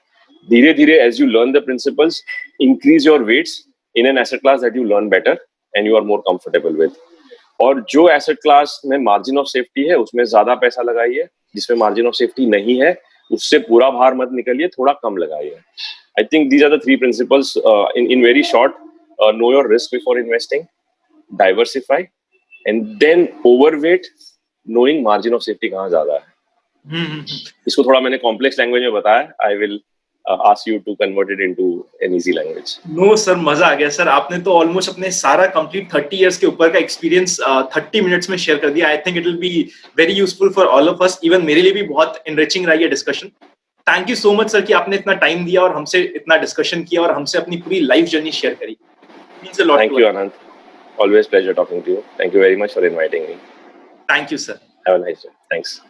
धीरे धीरे as you learn the principles, increase your weights in an asset class that you learn better and you are more comfortable with. और जो एसेट क्लास में मार्जिन ऑफ सेफ्टी है उसमें ज्यादा पैसा लगाइए, जिसमें मार्जिन ऑफ सेफ्टी नहीं है उससे पूरा बाहर मत निकलिए, थोड़ा कम लगाइए. I think these are the 3 principles in very short. Know your risk before investing, diversify, and then overweight, knowing margin of safety कहाँ ज्यादा है. इसको थोड़ा मैंने कॉम्प्लेक्स लैंग्वेज में बताया. I will ask you to convert it into an easy language. No sir, मजा आ गया सर. आपने तो ऑलमोस्ट अपने सारा कंप्लीट 30 इयर्स के ऊपर का एक्सपीरियंस 30 मिनट्स में शेयर कर दिया. I think it will be very useful for all of us. Even मेरे लिए भी बहुत एनरिचिंग रहा ये discussion. Thank you so much sir कि आपने इतना टाइम दिया और हमसे इतना डिस्कशन किया और हमसे अपनी पूरी लाइफ जर्नी शेयर करी. Means a lot. Thank you, Anand. Always pleasure talking to you. Thank you very much for inviting me. Thank you sir. Have a nice day. Thanks.